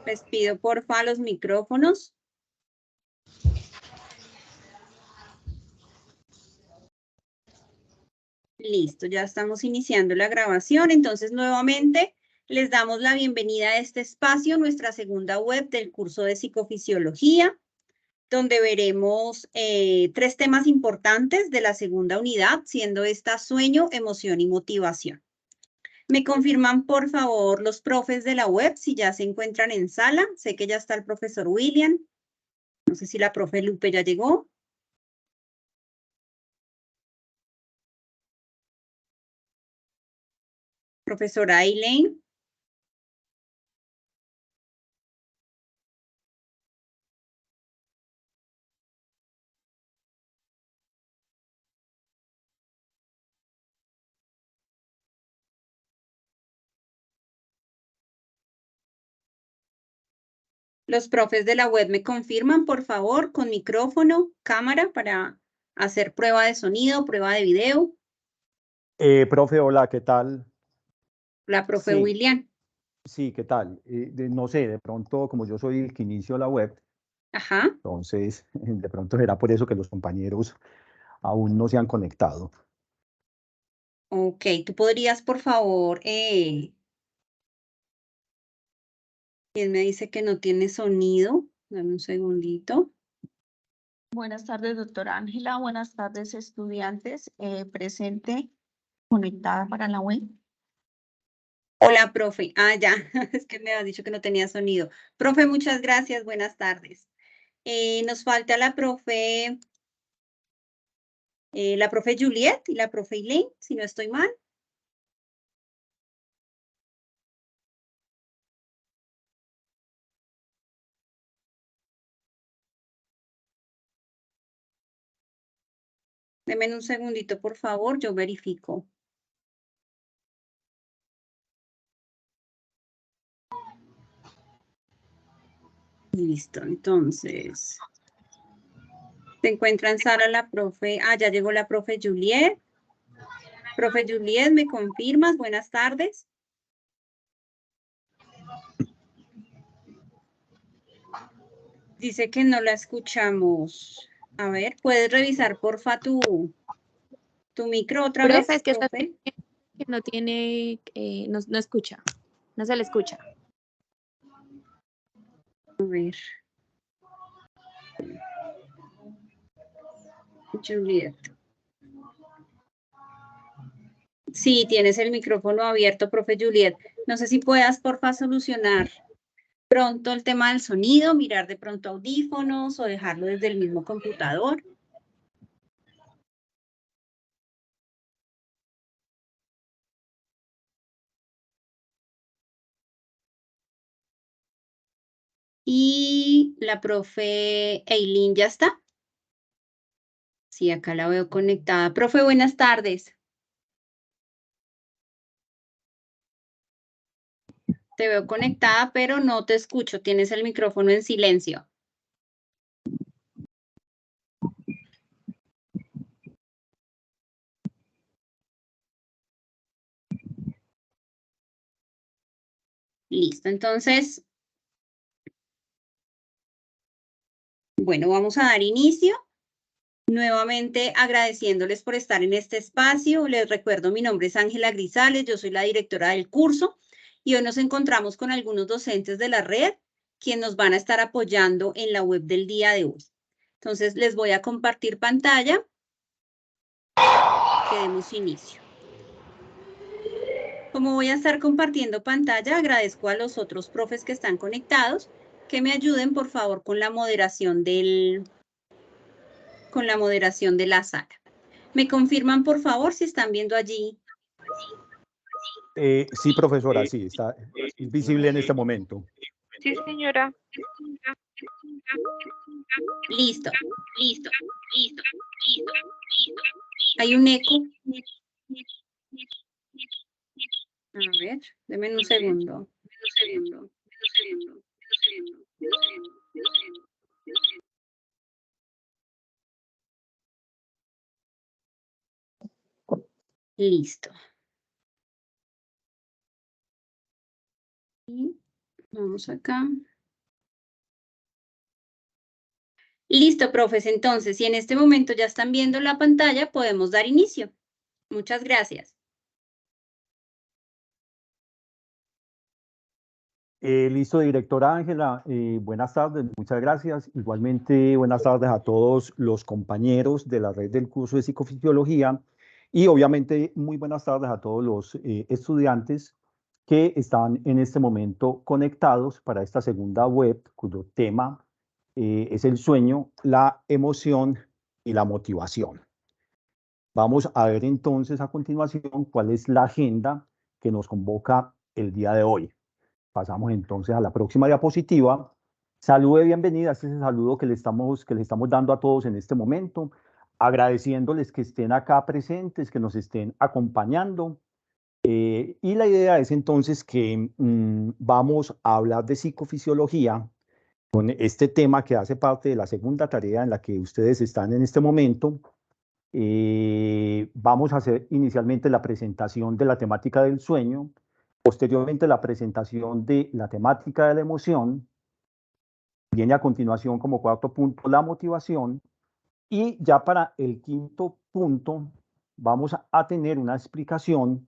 Les pido porfa los micrófonos. Listo, ya estamos iniciando la grabación. Entonces, nuevamente, les damos la bienvenida a este espacio, nuestra segunda web del curso de psicofisiología, donde veremos 3 temas importantes de la segunda unidad, siendo esta sueño, emoción y motivación. ¿Me confirman, por favor, los profes de la web si ya se encuentran en sala? Sé que ya está el profesor William. No sé si la profe Lupe ya llegó. Profesora Aileen. Los profes de la web me confirman, por favor, con micrófono, cámara para hacer prueba de sonido, prueba de video. Profe, hola, ¿qué tal? La profe Sí, William. sí, ¿qué tal? No sé, de pronto, como yo soy el que inició la web, Ajá. entonces, de pronto será por eso que los compañeros aún no se han conectado. Ok, tú podrías, por favor, ¿quién me dice que no tiene sonido? Dame un segundito. Buenas tardes, doctora Ángela. Buenas tardes, estudiantes. Presente, conectada para la web. Hola, profe. Ah, ya, es que me has dicho que no tenía sonido. Profe, muchas gracias. Buenas tardes. Nos falta la profe Juliet y la profe Elaine, si no estoy mal. Denme un segundito, por favor, yo verifico. Listo, entonces. Se encuentra en sala la profe. Ah, ya llegó la profe Juliet. Profe Juliet, ¿me confirmas? Buenas tardes. Dice que no la escuchamos. A ver, ¿puedes revisar, porfa, tu micro otra vez? Profe, es que profe? no tiene, no escucha, no se le escucha. A ver. Juliet. Sí, tienes el micrófono abierto, profe Juliet. No sé si puedas, porfa, solucionar pronto el tema del sonido, mirar de pronto audífonos o dejarlo desde el mismo computador. Y la profe Eileen, ¿ya está? Sí, acá la veo conectada. Profe, buenas tardes. Te veo conectada, pero no te escucho. Tienes el micrófono en silencio. Listo, entonces, bueno, vamos a dar inicio. Nuevamente agradeciéndoles por estar en este espacio. Les recuerdo, mi nombre es Ángela Grisales, yo soy la directora del curso y hoy nos encontramos con algunos docentes de la red quienes nos van a estar apoyando en la web del día de hoy. Entonces, les voy a compartir pantalla. Que demos inicio. Como voy a estar compartiendo pantalla, agradezco a los otros profes que están conectados que me ayuden, por favor, con la moderación de la sala. ¿Me confirman, por favor, si están viendo allí? Sí, profesora, sí, está visible en este momento. Sí, señora. Listo. Hay un eco. A ver, denme un segundo. Listo. Vamos acá. Listo, profes. Entonces, si en este momento ya están viendo la pantalla, podemos dar inicio. Muchas gracias. Listo, directora Ángela, buenas tardes, muchas gracias. Igualmente, buenas tardes a todos los compañeros de la red del curso de psicofisiología y obviamente muy buenas tardes a todos los estudiantes que están en este momento conectados para esta segunda web cuyo tema es el sueño, la emoción y la motivación. Vamos a ver entonces a continuación cuál es la agenda que nos convoca el día de hoy. Pasamos entonces a la próxima diapositiva. Salude, bienvenida. Este es el saludo que le estamos dando a todos en este momento, agradeciéndoles que estén acá presentes, que nos estén acompañando. Y la idea es entonces que vamos a hablar de psicofisiología con este tema que hace parte de la segunda tarea en la que ustedes están en este momento. Vamos a hacer inicialmente la presentación de la temática del sueño, posteriormente la presentación de la temática de la emoción, viene a continuación como cuarto punto la motivación y ya para el quinto punto vamos a tener una explicación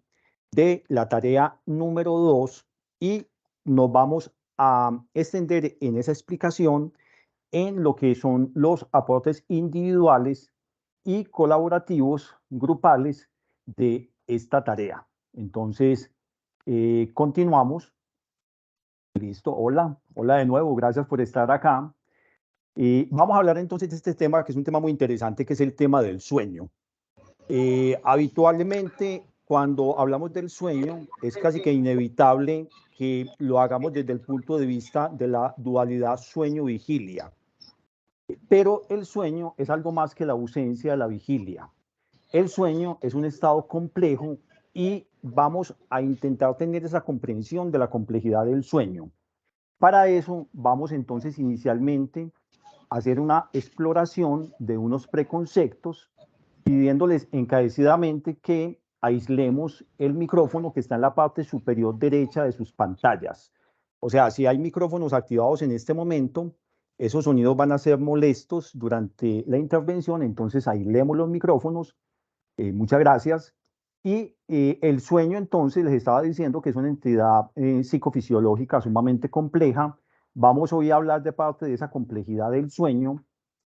de la tarea número 2 y nos vamos a extender en esa explicación en lo que son los aportes individuales y colaborativos grupales de esta tarea. Entonces, continuamos. Listo, hola, hola de nuevo, gracias por estar acá. Vamos a hablar entonces de este tema, que es un tema muy interesante, que es el tema del sueño. Habitualmente, cuando hablamos del sueño, es casi que inevitable que lo hagamos desde el punto de vista de la dualidad sueño-vigilia. Pero el sueño es algo más que la ausencia de la vigilia. El sueño es un estado complejo y vamos a intentar tener esa comprensión de la complejidad del sueño. Para eso vamos entonces inicialmente a hacer una exploración de unos preconceptos, pidiéndoles encarecidamente que aislemos el micrófono que está en la parte superior derecha de sus pantallas. O sea, si hay micrófonos activados en este momento, esos sonidos van a ser molestos durante la intervención, entonces aislemos los micrófonos. Muchas gracias. Y el sueño, entonces, les estaba diciendo que es una entidad psicofisiológica sumamente compleja. Vamos hoy a hablar de parte de esa complejidad del sueño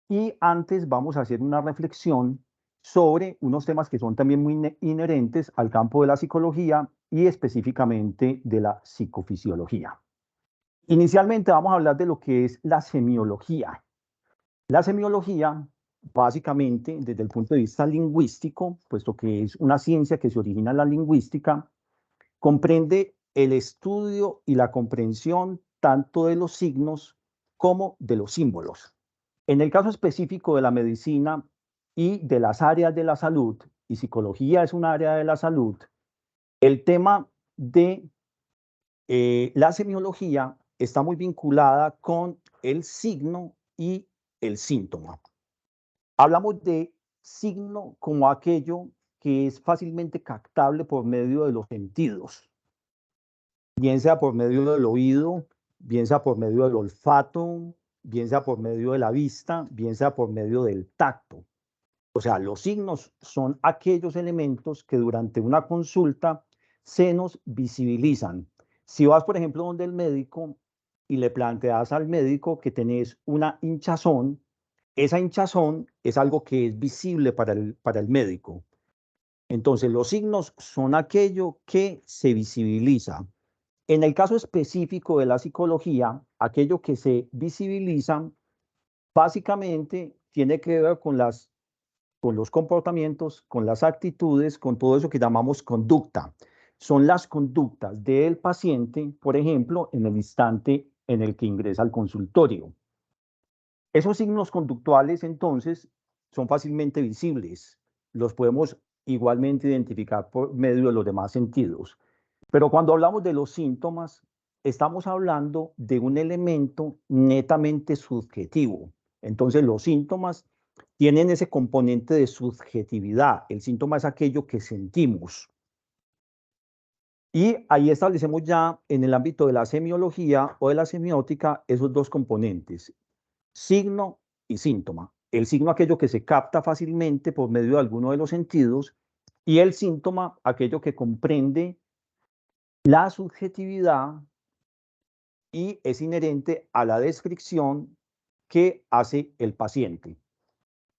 y antes vamos a hacer una reflexión sobre unos temas que son también muy inherentes al campo de la psicología y específicamente de la psicofisiología. Inicialmente vamos a hablar de lo que es la semiología. La semiología, básicamente, desde el punto de vista lingüístico, puesto que es una ciencia que se origina en la lingüística, comprende el estudio y la comprensión tanto de los signos como de los símbolos. En el caso específico de la medicina y de las áreas de la salud, y psicología es un área de la salud, el tema de la semiología está muy vinculada con el signo y el síntoma. Hablamos de signo como aquello que es fácilmente captable por medio de los sentidos, bien sea por medio del oído, bien sea por medio del olfato, bien sea por medio de la vista, bien sea por medio del tacto. O sea, los signos son aquellos elementos que durante una consulta se nos visibilizan. Si vas, por ejemplo, donde el médico y le planteas al médico que tenés una hinchazón, esa hinchazón es algo que es visible para el médico. Entonces, los signos son aquello que se visibiliza. En el caso específico de la psicología, aquello que se visibiliza básicamente tiene que ver con los comportamientos, con las actitudes, con todo eso que llamamos conducta. Son las conductas del paciente, por ejemplo, en el instante en el que ingresa al consultorio. Esos signos conductuales, entonces, son fácilmente visibles. Los podemos igualmente identificar por medio de los demás sentidos. Pero cuando hablamos de los síntomas, estamos hablando de un elemento netamente subjetivo. Entonces, los síntomas tienen ese componente de subjetividad. El síntoma es aquello que sentimos. Y ahí establecemos ya en el ámbito de la semiología o de la semiótica esos dos componentes, signo y síntoma. El signo, aquello que se capta fácilmente por medio de alguno de los sentidos, y el síntoma, aquello que comprende la subjetividad y es inherente a la descripción que hace el paciente.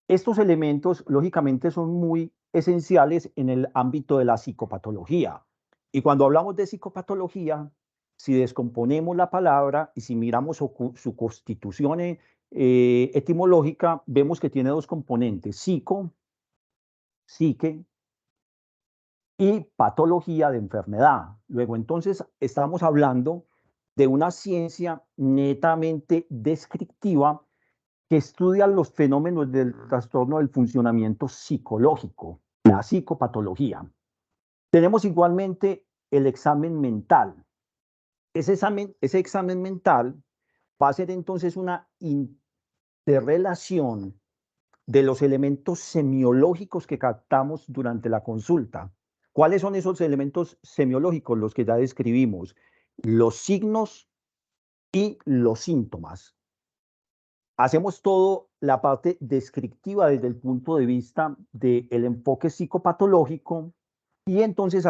Estos elementos, lógicamente, son muy esenciales en el ámbito de la psicopatología. Y cuando hablamos de psicopatología, si descomponemos la palabra y si miramos su constitución etimológica, vemos que tiene dos componentes, psico, psique, y patología de enfermedad. Luego, entonces, estamos hablando de una ciencia netamente descriptiva que estudia los fenómenos del trastorno del funcionamiento psicológico, la psicopatología. Tenemos igualmente el examen mental. Ese examen mental va a ser entonces una interrelación de los elementos semiológicos que captamos durante la consulta. ¿Cuáles son esos elementos semiológicos? Los que ya describimos, los signos y los síntomas. Hacemos todo la parte descriptiva desde el punto de vista del enfoque psicopatológico y entonces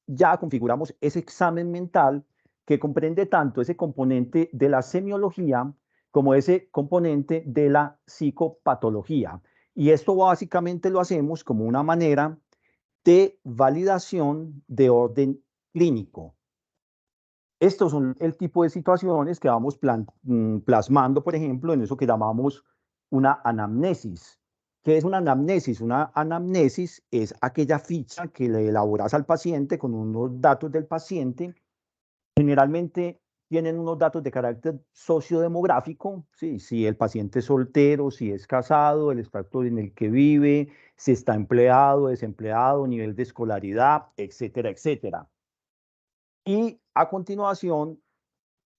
ya configuramos ese examen mental que comprende tanto ese componente de la semiología como ese componente de la psicopatología. Y esto básicamente lo hacemos como una manera de validación de orden clínico. Estos son el tipo de situaciones que vamos plasmando, por ejemplo, en eso que llamamos una anamnesis. ¿Qué es una anamnesis? Una anamnesis es aquella ficha que le elaboras al paciente con unos datos del paciente. Generalmente tienen unos datos de carácter sociodemográfico, ¿sí? Si el paciente es soltero, si es casado, el estrato en el que vive, si está empleado, desempleado, nivel de escolaridad, etcétera, etcétera. Y a continuación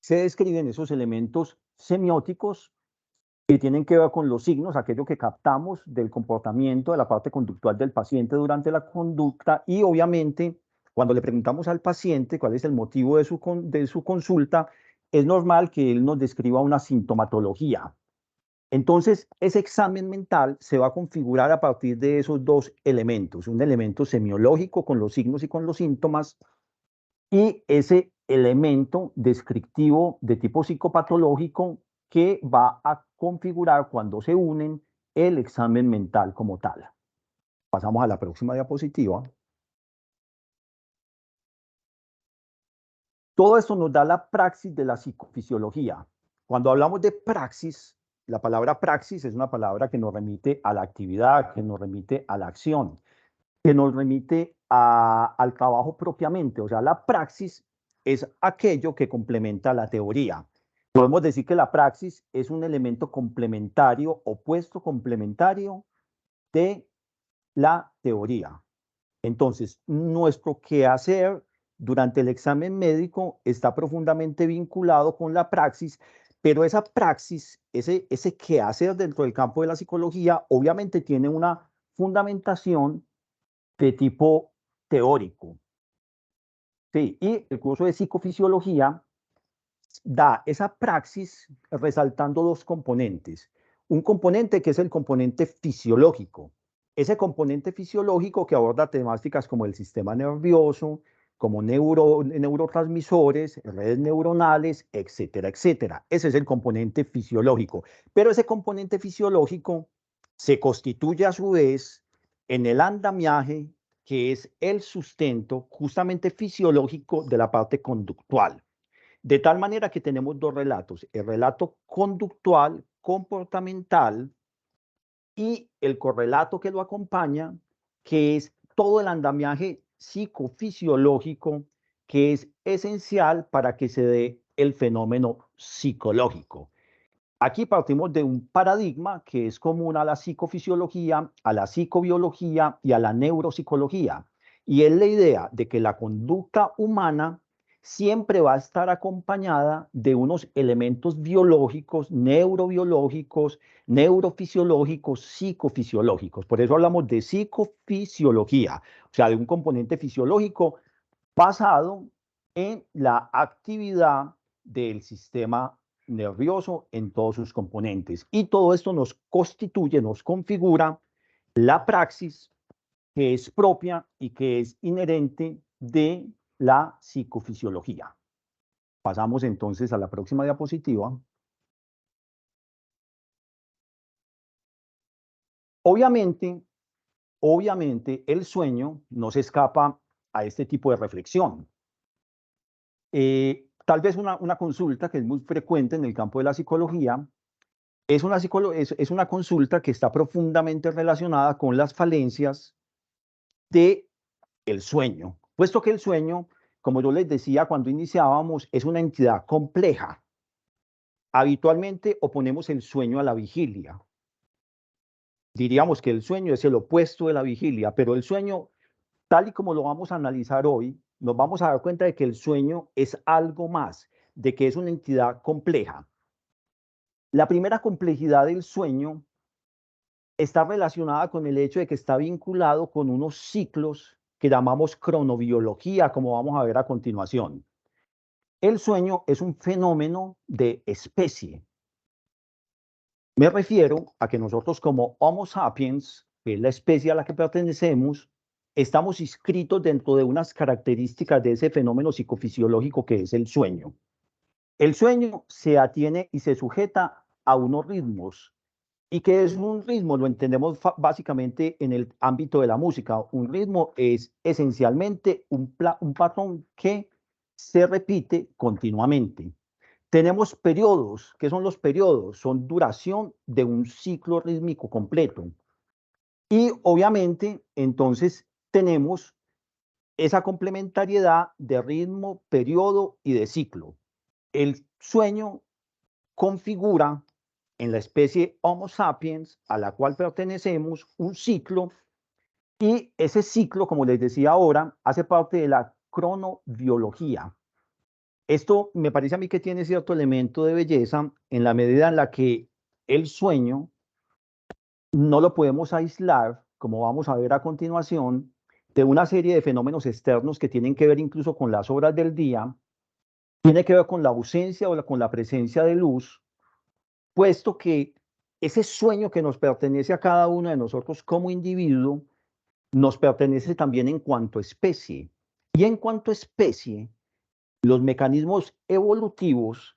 se describen esos elementos semióticos que tienen que ver con los signos, aquello que captamos del comportamiento, de la parte conductual del paciente durante la conducta y obviamente cuando le preguntamos al paciente cuál es el motivo de su consulta, es normal que él nos describa una sintomatología. Entonces, ese examen mental se va a configurar a partir de esos dos elementos, un elemento semiológico con los signos y con los síntomas, y ese elemento descriptivo de tipo psicopatológico que va a configurar cuando se unen el examen mental como tal. Pasamos a la próxima diapositiva. Todo esto nos da la praxis de la psicofisiología. Cuando hablamos de praxis, la palabra praxis es una palabra que nos remite a la actividad, que nos remite a la acción, que nos remite al trabajo propiamente. O sea, la praxis es aquello que complementa la teoría. Podemos decir que la praxis es un elemento complementario, opuesto complementario de la teoría. Entonces, nuestro quehacer durante el examen médico está profundamente vinculado con la praxis, pero esa praxis, ese quehacer dentro del campo de la psicología, obviamente tiene una fundamentación de tipo teórico. Sí, y el curso de psicofisiología da esa praxis resaltando dos componentes. Un componente que es el componente fisiológico. Ese componente fisiológico que aborda temáticas como el sistema nervioso, como neurotransmisores, redes neuronales, etcétera, etcétera. Ese es el componente fisiológico. Pero ese componente fisiológico se constituye a su vez en el andamiaje, que es el sustento justamente fisiológico de la parte conductual. De tal manera que tenemos dos relatos, el relato conductual, comportamental y el correlato que lo acompaña, que es todo el andamiaje psicofisiológico que es esencial para que se dé el fenómeno psicológico. Aquí partimos de un paradigma que es común a la psicofisiología, a la psicobiología y a la neuropsicología. Y es la idea de que la conducta humana siempre va a estar acompañada de unos elementos biológicos, neurobiológicos, neurofisiológicos, psicofisiológicos. Por eso hablamos de psicofisiología, o sea, de un componente fisiológico basado en la actividad del sistema nervioso en todos sus componentes. Y todo esto nos constituye, nos configura la praxis que es propia y que es inherente de la psicofisiología. Pasamos entonces a la próxima diapositiva. Obviamente, el sueño no se escapa a este tipo de reflexión. Tal vez una consulta que es muy frecuente en el campo de la psicología es una consulta que está profundamente relacionada con las falencias del sueño, puesto que el sueño, como yo les decía cuando iniciábamos, es una entidad compleja. Habitualmente oponemos el sueño a la vigilia. Diríamos que el sueño es el opuesto de la vigilia, pero el sueño, tal y como lo vamos a analizar hoy, nos vamos a dar cuenta de que el sueño es algo más, de que es una entidad compleja. La primera complejidad del sueño está relacionada con el hecho de que está vinculado con unos ciclos que llamamos cronobiología, como vamos a ver a continuación. El sueño es un fenómeno de especie. Me refiero a que nosotros como Homo sapiens, que es la especie a la que pertenecemos, estamos inscritos dentro de unas características de ese fenómeno psicofisiológico que es el sueño. El sueño se atiene y se sujeta a unos ritmos. ¿Y qué es un ritmo? Lo entendemos básicamente en el ámbito de la música. Un ritmo es esencialmente un patrón que se repite continuamente. Tenemos periodos. ¿Qué son los periodos? Son duración de un ciclo rítmico completo. Y obviamente, entonces, tenemos esa complementariedad de ritmo, periodo y de ciclo. El sueño configura en la especie Homo sapiens, a la cual pertenecemos, un ciclo, y ese ciclo, como les decía ahora, hace parte de la cronobiología. Esto me parece a mí que tiene cierto elemento de belleza en la medida en la que el sueño no lo podemos aislar, como vamos a ver a continuación, de una serie de fenómenos externos que tienen que ver incluso con las horas del día, tiene que ver con la ausencia o con la presencia de luz, puesto que ese sueño que nos pertenece a cada uno de nosotros como individuo, nos pertenece también en cuanto a especie. Y en cuanto a especie, los mecanismos evolutivos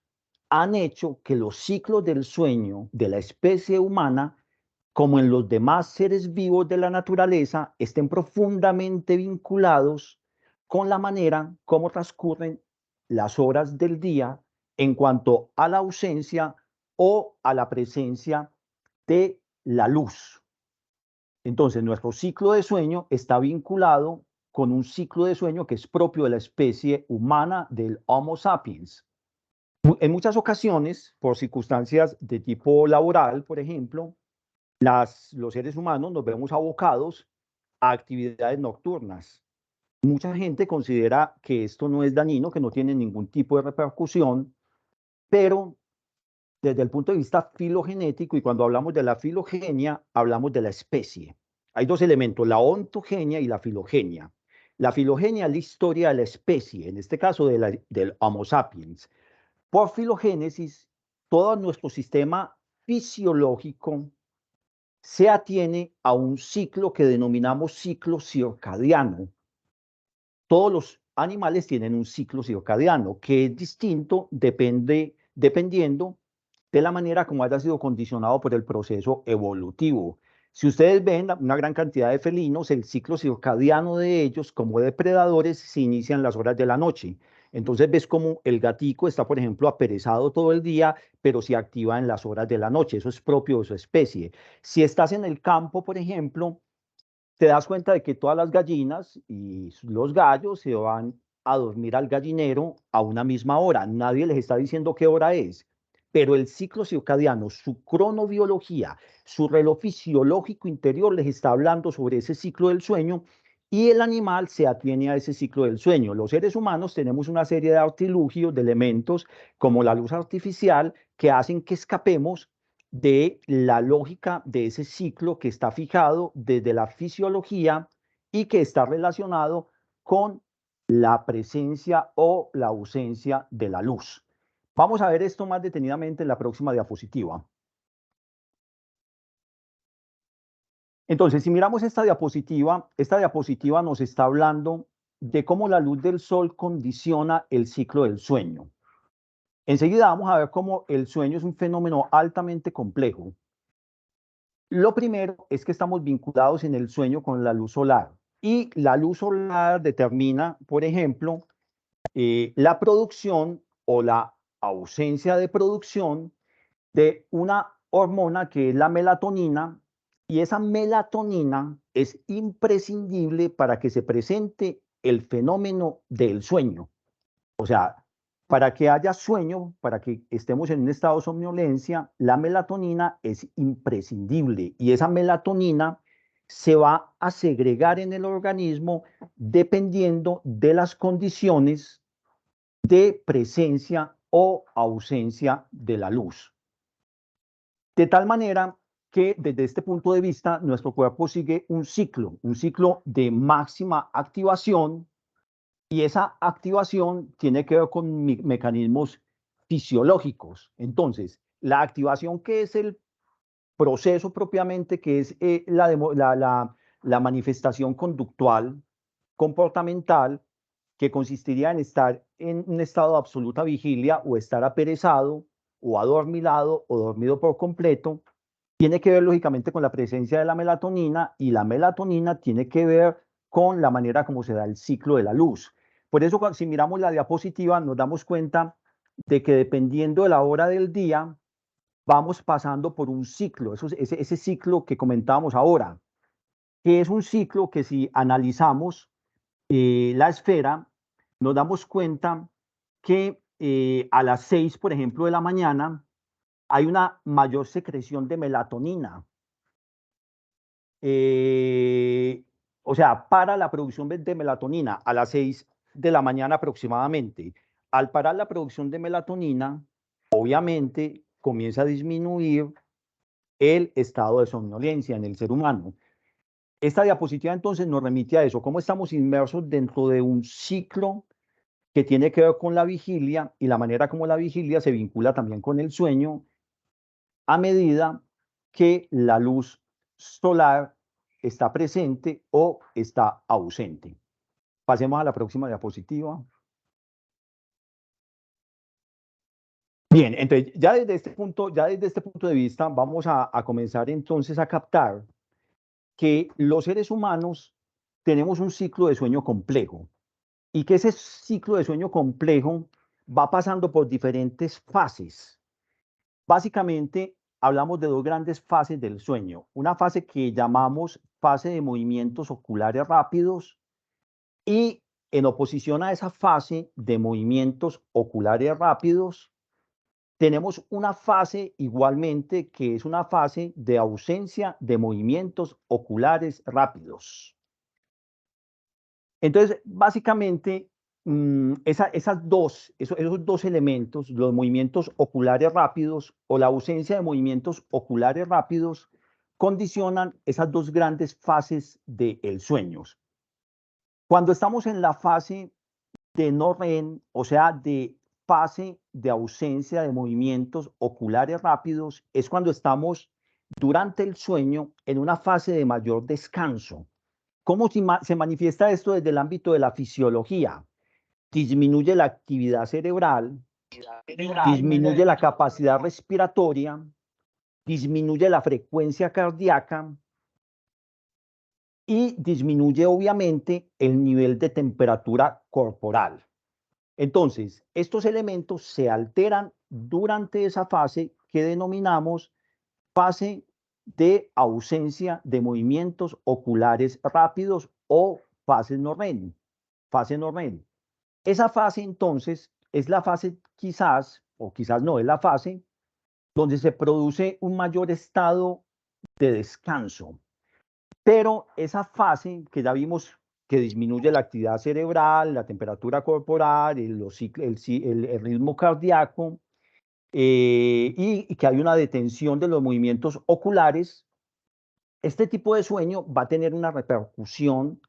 han hecho que los ciclos del sueño de la especie humana, como en los demás seres vivos de la naturaleza, estén profundamente vinculados con la manera como transcurren las horas del día en cuanto a la ausencia o a la presencia de la luz. Entonces, nuestro ciclo de sueño está vinculado con un ciclo de sueño que es propio de la especie humana del Homo sapiens. En muchas ocasiones, por circunstancias de tipo laboral, por ejemplo, los seres humanos nos vemos abocados a actividades nocturnas. Mucha gente considera que esto no es dañino, que no tiene ningún tipo de repercusión, pero desde el punto de vista filogenético, y cuando hablamos de la filogenia, hablamos de la especie. Hay dos elementos, la ontogenia y la filogenia. La filogenia es la historia de la especie, en este caso del Homo sapiens. Por filogénesis, todo nuestro sistema fisiológico se atiene a un ciclo que denominamos ciclo circadiano. Todos los animales tienen un ciclo circadiano que es distinto dependiendo de la manera como haya sido condicionado por el proceso evolutivo. Si ustedes ven una gran cantidad de felinos, el ciclo circadiano de ellos como depredadores se inicia en las horas de la noche. Entonces ves como el gatico está, por ejemplo, aperezado todo el día, pero se activa en las horas de la noche. Eso es propio de su especie. Si estás en el campo, por ejemplo, te das cuenta de que todas las gallinas y los gallos se van a dormir al gallinero a una misma hora. Nadie les está diciendo qué hora es, pero el ciclo circadiano, su cronobiología, su reloj fisiológico interior les está hablando sobre ese ciclo del sueño y el animal se atiene a ese ciclo del sueño. Los seres humanos tenemos una serie de artilugios, de elementos como la luz artificial que hacen que escapemos de la lógica de ese ciclo que está fijado desde la fisiología y que está relacionado con la presencia o la ausencia de la luz. Vamos a ver esto más detenidamente en la próxima diapositiva. Entonces, si miramos esta diapositiva nos está hablando de cómo la luz del sol condiciona el ciclo del sueño. Enseguida vamos a ver cómo el sueño es un fenómeno altamente complejo. Lo primero es que estamos vinculados en el sueño con la luz solar. Y la luz solar determina, por ejemplo, la producción o la ausencia de producción de una hormona que es la melatonina, y esa melatonina es imprescindible para que se presente el fenómeno del sueño. O sea, para que haya sueño, para que estemos en un estado de somnolencia, la melatonina es imprescindible, y esa melatonina se va a segregar en el organismo dependiendo de las condiciones de presencia o ausencia de la luz. De tal manera que desde este punto de vista nuestro cuerpo sigue un ciclo de máxima activación, y esa activación tiene que ver con mecanismos fisiológicos. Entonces, la activación, que es el proceso propiamente, que es la manifestación conductual, comportamental, que consistiría en estar en un estado de absoluta vigilia o estar aperezado o adormilado o dormido por completo, tiene que ver lógicamente con la presencia de la melatonina, y la melatonina tiene que ver con la manera como se da el ciclo de la luz. Por eso, si miramos la diapositiva, nos damos cuenta de que dependiendo de la hora del día, vamos pasando por un ciclo, ese ciclo que comentábamos ahora, que es un ciclo que, si analizamos la esfera, nos damos cuenta que a las 6, por ejemplo, de la mañana, hay una mayor secreción de melatonina. O sea, para la producción de melatonina a las 6 de la mañana aproximadamente. Al parar la producción de melatonina, obviamente comienza a disminuir el estado de somnolencia en el ser humano. Esta diapositiva entonces nos remite a eso, cómo estamos inmersos dentro de un ciclo que tiene que ver con la vigilia, y la manera como la vigilia se vincula también con el sueño, a medida que la luz solar está presente o está ausente. Pasemos a la próxima diapositiva. Bien, entonces ya desde este punto de vista vamos a comenzar entonces a captar que los seres humanos tenemos un ciclo de sueño complejo, y que ese ciclo de sueño complejo va pasando por diferentes fases. Básicamente hablamos de dos grandes fases del sueño: una fase que llamamos fase de movimientos oculares rápidos, y en oposición a esa fase de movimientos oculares rápidos, tenemos una fase igualmente que es una fase de ausencia de movimientos oculares rápidos. Entonces, básicamente, esos dos elementos, los movimientos oculares rápidos o la ausencia de movimientos oculares rápidos, condicionan esas dos grandes fases del sueño. Cuando estamos en la fase de no REM, o sea, de fase de ausencia de movimientos oculares rápidos, es cuando estamos durante el sueño en una fase de mayor descanso. ¿Cómo se manifiesta esto desde el ámbito de la fisiología? Disminuye la actividad cerebral, disminuye la capacidad respiratoria, disminuye la frecuencia cardíaca, y disminuye obviamente el nivel de temperatura corporal. Entonces, estos elementos se alteran durante esa fase que denominamos fase de ausencia de movimientos oculares rápidos o fase no REM. Esa fase entonces es la fase quizás, o quizás no, es la fase donde se produce un mayor estado de descanso. Pero esa fase que ya vimos que disminuye la actividad cerebral, la temperatura corporal, el ritmo cardíaco, y que hay una detención de los movimientos oculares, este tipo de sueño va a tener una repercusión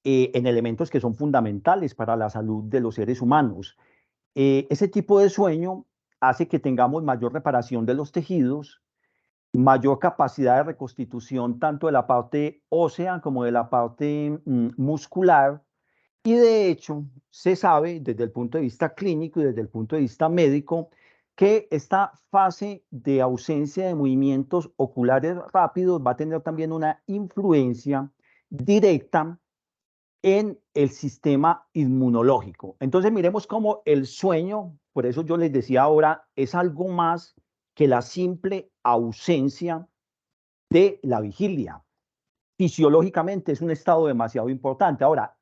en elementos que son fundamentales para la salud de los seres humanos. Ese tipo de sueño hace que tengamos mayor reparación de los tejidos, mayor capacidad de reconstitución tanto de la parte ósea como de la parte muscular. Y de hecho, se sabe desde el punto de vista clínico y desde el punto de vista médico que esta fase de ausencia de movimientos oculares rápidos va a tener también una influencia directa en el sistema inmunológico. Entonces miremos cómo el sueño, por eso yo les decía ahora, es algo más que la simple ausencia de la vigilia. Fisiológicamente es un estado demasiado importante. Ahora,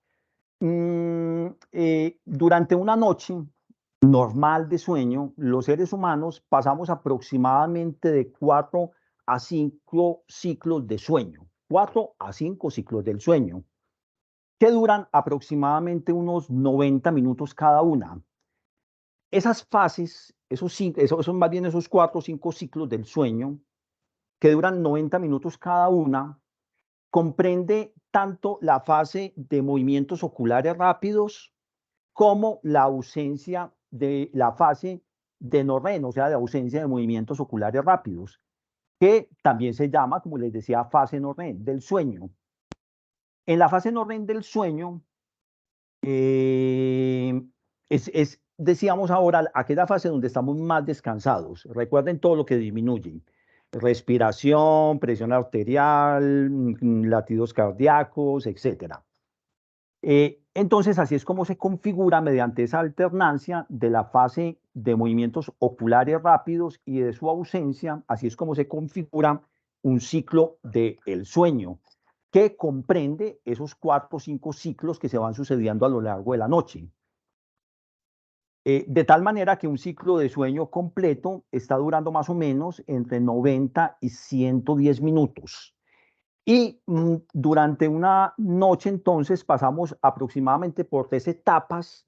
durante una noche normal de sueño, los seres humanos pasamos aproximadamente de 4 a 5 ciclos de sueño, 4 a 5 ciclos del sueño, que duran aproximadamente unos 90 minutos cada una. Esas fases, esos son más bien esos 4 o 5 ciclos del sueño, que duran 90 minutos cada una, comprende tanto la fase de movimientos oculares rápidos como la ausencia de la fase de no REM, o sea, de ausencia de movimientos oculares rápidos, que también se llama, como les decía, fase no REM del sueño. En la fase no REM del sueño, decíamos ahora, aquella fase donde estamos más descansados. Recuerden todo lo que disminuye. Respiración, presión arterial, latidos cardíacos, etc. Entonces, así es como se configura mediante esa alternancia de la fase de movimientos oculares rápidos y de su ausencia, así es como se configura un ciclo del sueño, que comprende esos 4 o 5 ciclos que se van sucediendo a lo largo de la noche. De tal manera que un ciclo de sueño completo está durando más o menos entre 90 y 110 minutos. Y durante una noche entonces pasamos aproximadamente por 3 etapas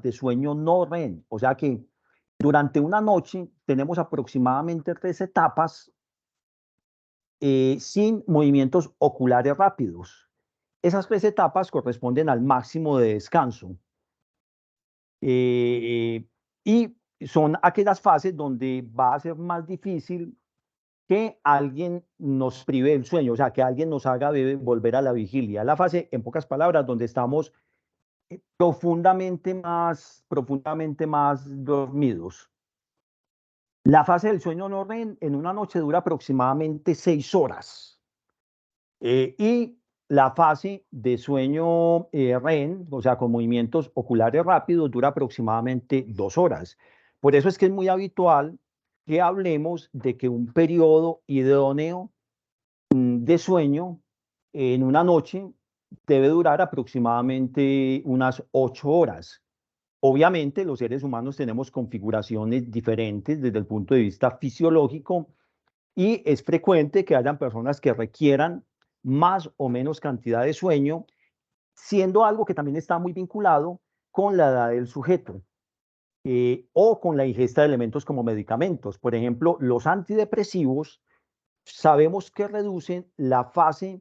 de sueño no REM. O sea que durante una noche tenemos aproximadamente 3 etapas sin movimientos oculares rápidos. Esas 3 etapas corresponden al máximo de descanso. Y son aquellas fases donde va a ser más difícil que alguien nos prive del sueño, o sea, que alguien nos haga volver a la vigilia. La fase, en pocas palabras, donde estamos profundamente más dormidos. La fase del sueño no REM en una noche dura aproximadamente 6 horas. Y la fase de sueño REM, o sea, con movimientos oculares rápidos, dura aproximadamente 2 horas. Por eso es que es muy habitual que hablemos de que un periodo idóneo de sueño en una noche debe durar aproximadamente unas 8 horas. Obviamente, los seres humanos tenemos configuraciones diferentes desde el punto de vista fisiológico y es frecuente que hayan personas que requieran más o menos cantidad de sueño, siendo algo que también está muy vinculado con la edad del sujeto o con la ingesta de elementos como medicamentos. Por ejemplo, los antidepresivos sabemos que reducen la fase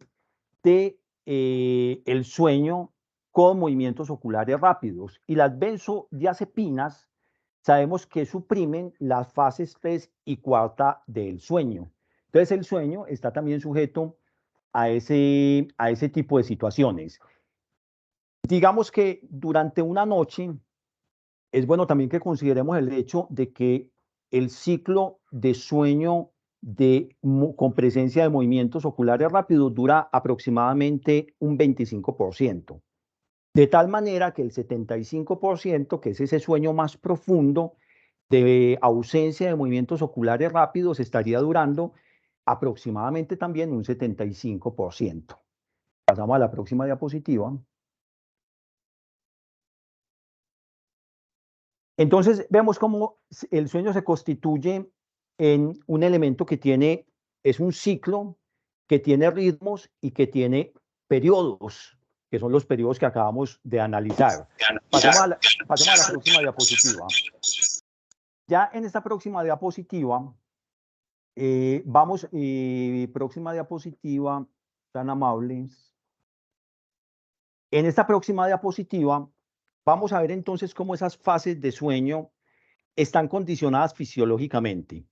de el sueño con movimientos oculares rápidos, y las benzodiazepinas sabemos que suprimen las fases 3 y 4 del sueño. Entonces el sueño está también sujeto a ese tipo de situaciones. Digamos que durante una noche es bueno también que consideremos el hecho de que el ciclo de sueño con presencia de movimientos oculares rápidos dura aproximadamente un 25%. De tal manera que el 75%, que es ese sueño más profundo de ausencia de movimientos oculares rápidos, estaría durando aproximadamente también un 75%. Pasamos a la próxima diapositiva. Entonces, vemos cómo el sueño se constituye en un elemento que es un ciclo que tiene ritmos y que tiene periodos, que son los periodos que acabamos de analizar. Pasemos a la próxima diapositiva. Ya en esta próxima diapositiva, próxima diapositiva, tan amables. En esta próxima diapositiva vamos a ver entonces cómo esas fases de sueño están condicionadas fisiológicamente.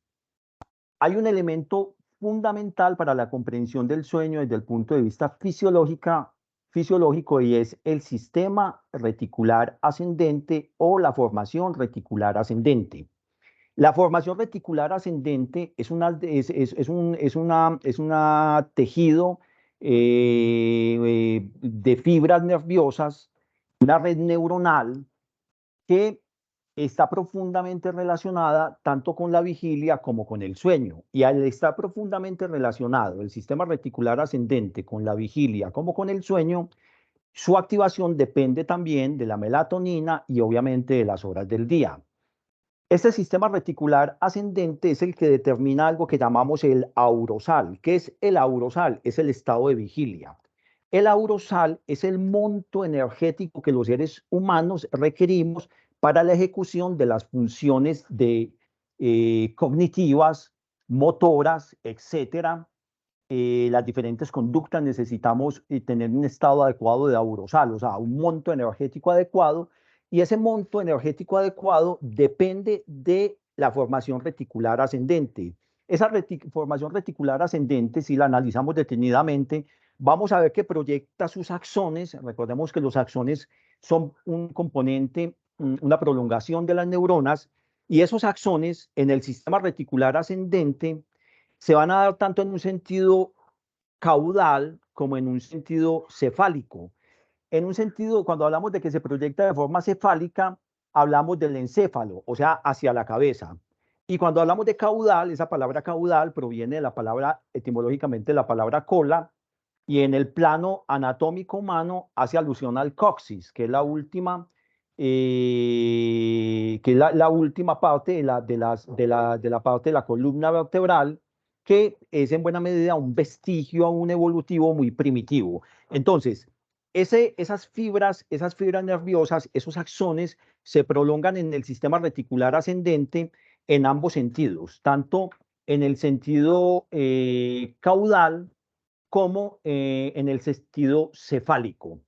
Hay un elemento fundamental para la comprensión del sueño desde el punto de vista fisiológico y es el sistema reticular ascendente o la formación reticular ascendente. La formación reticular ascendente es un tejido de fibras nerviosas, una red neuronal que está profundamente relacionada tanto con la vigilia como con el sueño. Y al estar profundamente relacionado el sistema reticular ascendente con la vigilia como con el sueño, su activación depende también de la melatonina y obviamente de las horas del día. Este sistema reticular ascendente es el que determina algo que llamamos el aurosal. ¿Qué es el aurosal? Es el estado de vigilia. El aurosal es el monto energético que los seres humanos requerimos para la ejecución de las funciones cognitivas, motoras, etcétera. Las diferentes conductas necesitamos tener un estado adecuado de aurosal, o sea, un monto energético adecuado, y ese monto energético adecuado depende de la formación reticular ascendente. Esa formación reticular ascendente, si la analizamos detenidamente, vamos a ver que proyecta sus axones. Recordemos que los axones son un componente, una prolongación de las neuronas, y esos axones en el sistema reticular ascendente se van a dar tanto en un sentido caudal como en un sentido cefálico. En un sentido, cuando hablamos de que se proyecta de forma cefálica, hablamos del encéfalo, o sea, hacia la cabeza. Y cuando hablamos de caudal, esa palabra caudal proviene de la palabra, etimológicamente, de la palabra cola, y en el plano anatómico humano hace alusión al coxis, que es la última, la última parte de la parte de la columna vertebral, que es en buena medida un vestigio aún evolutivo muy primitivo. Entonces, esas fibras nerviosas, esos axones, se prolongan en el sistema reticular ascendente en ambos sentidos, tanto en el sentido caudal como en el sentido cefálico.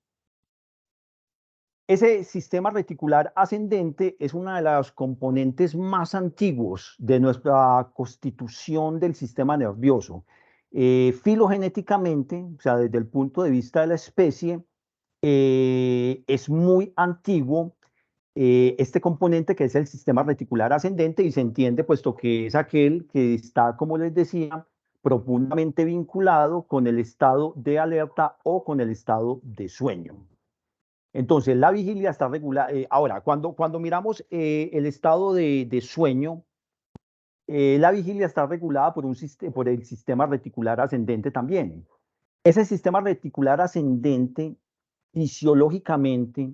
Ese sistema reticular ascendente es uno de los componentes más antiguos de nuestra constitución del sistema nervioso. Filogenéticamente, o sea, desde el punto de vista de la especie, es muy antiguo este componente que es el sistema reticular ascendente, y se entiende puesto que es aquel que está, como les decía, profundamente vinculado con el estado de alerta o con el estado de sueño. Entonces, la vigilia está regulada. Ahora, cuando miramos el estado de sueño, la vigilia está regulada por el sistema reticular ascendente también. Ese sistema reticular ascendente, fisiológicamente,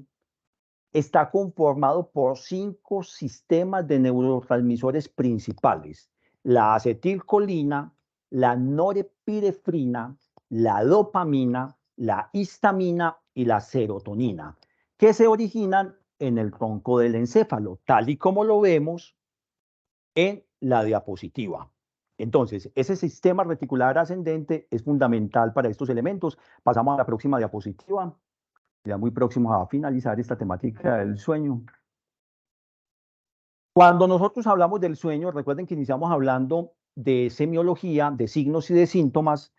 está conformado por 5 sistemas de neurotransmisores principales: la acetilcolina, la norepinefrina, la dopamina, la histamina y la serotonina, que se originan en el tronco del encéfalo, tal y como lo vemos en la diapositiva. Entonces, ese sistema reticular ascendente es fundamental para estos elementos. Pasamos a la próxima diapositiva. Ya muy próximos a finalizar esta temática del sueño. Cuando nosotros hablamos del sueño, recuerden que iniciamos hablando de semiología, de signos y de síntomas.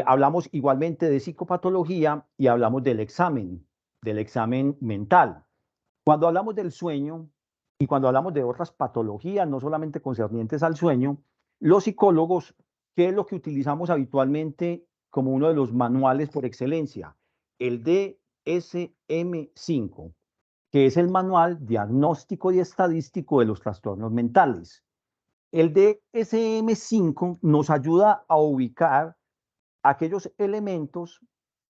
Hablamos igualmente de psicopatología y hablamos del examen mental. Cuando hablamos del sueño y cuando hablamos de otras patologías, no solamente concernientes al sueño, los psicólogos, ¿qué es lo que utilizamos habitualmente como uno de los manuales por excelencia? El DSM-5, que es el Manual Diagnóstico y Estadístico de los Trastornos Mentales. El DSM-5 nos ayuda a ubicar aquellos elementos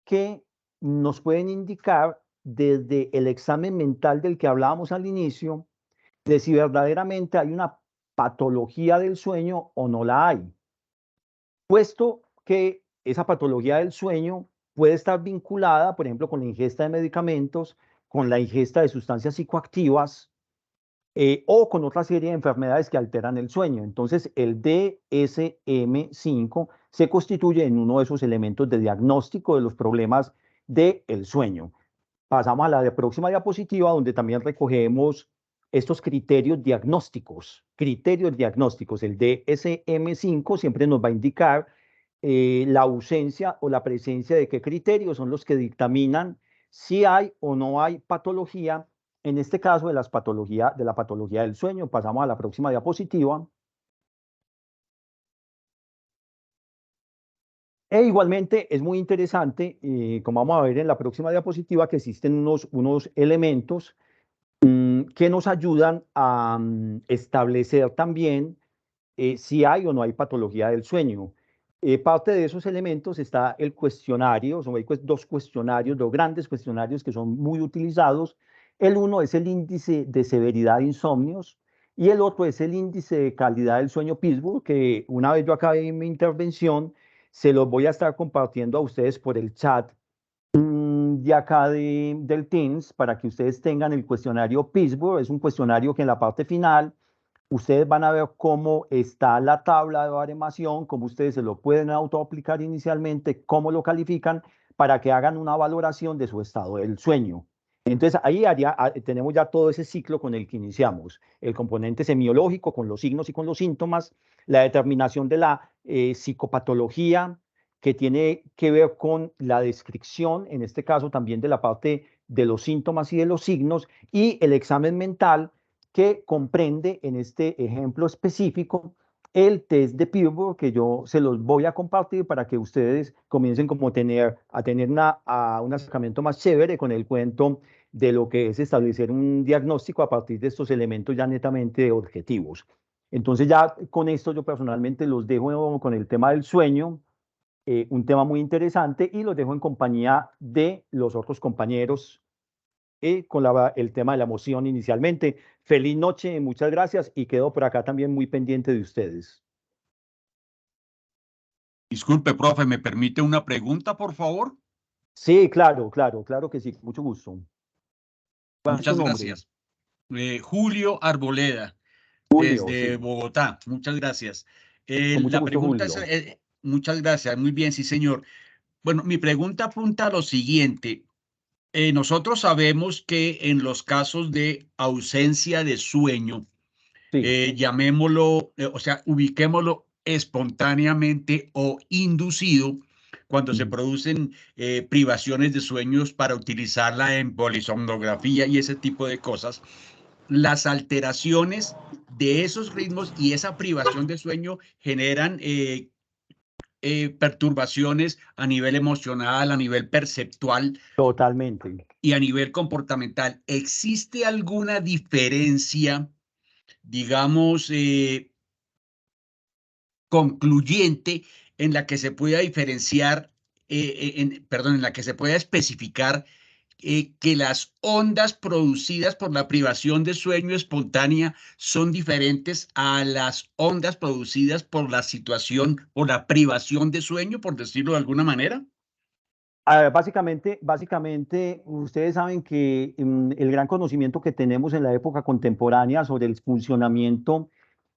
que nos pueden indicar desde el examen mental del que hablábamos al inicio, de si verdaderamente hay una patología del sueño o no la hay. Puesto que esa patología del sueño puede estar vinculada, por ejemplo, con la ingesta de medicamentos, con la ingesta de sustancias psicoactivas o con otra serie de enfermedades que alteran el sueño. Entonces, el DSM-5 se constituye en uno de esos elementos de diagnóstico de los problemas del sueño. Pasamos a la próxima diapositiva, donde también recogemos estos criterios diagnósticos. Criterios diagnósticos. El DSM-5 siempre nos va a indicar la ausencia o la presencia de qué criterios son los que dictaminan si hay o no hay patología, en este caso de la patología del sueño. Pasamos a la próxima diapositiva. E igualmente es muy interesante, como vamos a ver en la próxima diapositiva, que existen unos elementos que nos ayudan a establecer también si hay o no hay patología del sueño. Parte de esos elementos está el cuestionario, hay dos cuestionarios, dos grandes cuestionarios que son muy utilizados. El uno es el índice de severidad de insomnios y el otro es el índice de calidad del sueño Pittsburgh, que una vez yo acabé mi intervención, se los voy a estar compartiendo a ustedes por el chat de acá del Teams para que ustedes tengan el cuestionario Pittsburgh. Es un cuestionario que en la parte final ustedes van a ver cómo está la tabla de baremación, cómo ustedes se lo pueden autoaplicar inicialmente, cómo lo califican para que hagan una valoración de su estado del sueño. Entonces ahí tenemos ya todo ese ciclo con el que iniciamos, el componente semiológico con los signos y con los síntomas, la determinación de la psicopatología que tiene que ver con la descripción, en este caso también de la parte de los síntomas y de los signos, y el examen mental que comprende en este ejemplo específico el test de Pittsburgh, que yo se los voy a compartir para que ustedes comiencen como a tener un acercamiento más chévere con el cuento de lo que es establecer un diagnóstico a partir de estos elementos ya netamente objetivos. Entonces ya con esto yo personalmente los dejo con el tema del sueño, un tema muy interesante, y los dejo en compañía de los otros compañeros con el tema de la moción inicialmente. Feliz noche, muchas gracias, y quedo por acá también muy pendiente de ustedes. Disculpe, profe, ¿me permite una pregunta, por favor? Sí, claro que sí, con mucho gusto. ¿Cuál es su Muchas nombre? gracias. Julio Arboleda, Julio, desde sí. Bogotá. Muchas gracias. Con mucho La gusto, pregunta Julio. es, muchas gracias, muy bien, sí, señor. Bueno, mi pregunta apunta a lo siguiente. Nosotros sabemos que en los casos de ausencia de sueño, Sí. llamémoslo, o sea, ubiquémoslo espontáneamente o inducido, cuando se producen privaciones de sueños para utilizarla en polisomnografía y ese tipo de cosas, las alteraciones de esos ritmos y esa privación de sueño generan perturbaciones a nivel emocional, a nivel perceptual Totalmente. y a nivel comportamental. ¿Existe alguna diferencia, digamos, concluyente en la que se pueda diferenciar, en la que se pueda especificar que las ondas producidas por la privación de sueño espontánea son diferentes a las ondas producidas por la situación o la privación de sueño, por decirlo de alguna manera? A ver, básicamente, ustedes saben que el gran conocimiento que tenemos en la época contemporánea sobre el funcionamiento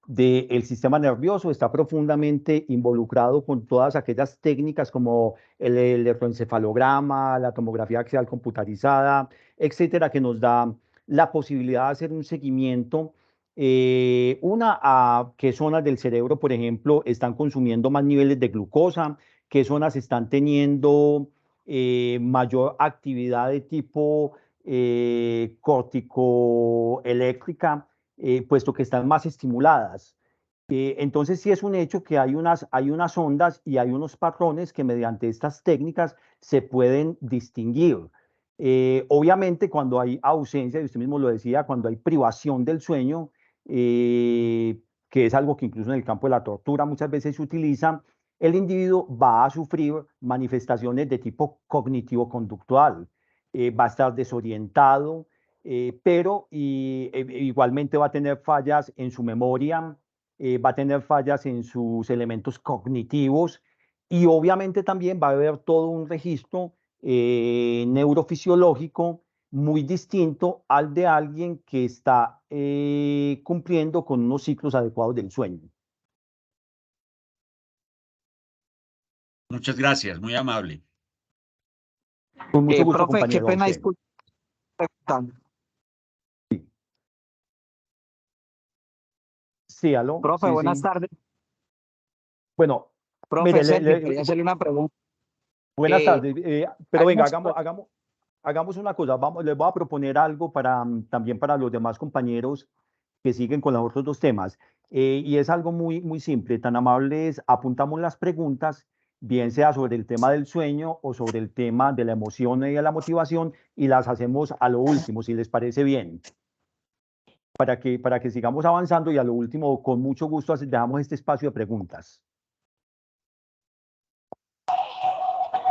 del sistema nervioso está profundamente involucrado con todas aquellas técnicas como el electroencefalograma, la tomografía axial computarizada, etcétera, que nos da la posibilidad de hacer un seguimiento. A qué zonas del cerebro, por ejemplo, están consumiendo más niveles de glucosa, qué zonas están teniendo mayor actividad de tipo corticoeléctrica, puesto que están más estimuladas. Entonces sí es un hecho que hay unas ondas y hay unos patrones que mediante estas técnicas se pueden distinguir. Obviamente cuando hay ausencia, y usted mismo lo decía, cuando hay privación del sueño, que es algo que incluso en el campo de la tortura muchas veces se utiliza, el individuo va a sufrir manifestaciones de tipo cognitivo-conductual, va a estar desorientado, pero igualmente va a tener fallas en su memoria, va a tener fallas en sus elementos cognitivos, y obviamente también va a haber todo un registro neurofisiológico muy distinto al de alguien que está cumpliendo con unos ciclos adecuados del sueño. Muchas gracias, muy amable. Con mucho gusto, Profe, qué compañero, a pena, usted. Sí, aló. Profe, Sí, buenas sí. tardes. Bueno, Profe, mire, Sergio, quería hacerle una pregunta. buenas tardes. Pero Hay venga, muchas- hagamos una cosa. Les voy a proponer algo para también para los demás compañeros que siguen con los otros dos temas. Y es algo muy simple. Tan amables, apuntamos las preguntas, bien sea sobre el tema del sueño o sobre el tema de la emoción y de la motivación, y las hacemos a lo último, si les parece bien, para que sigamos avanzando y a lo último, con mucho gusto, dejamos este espacio de preguntas.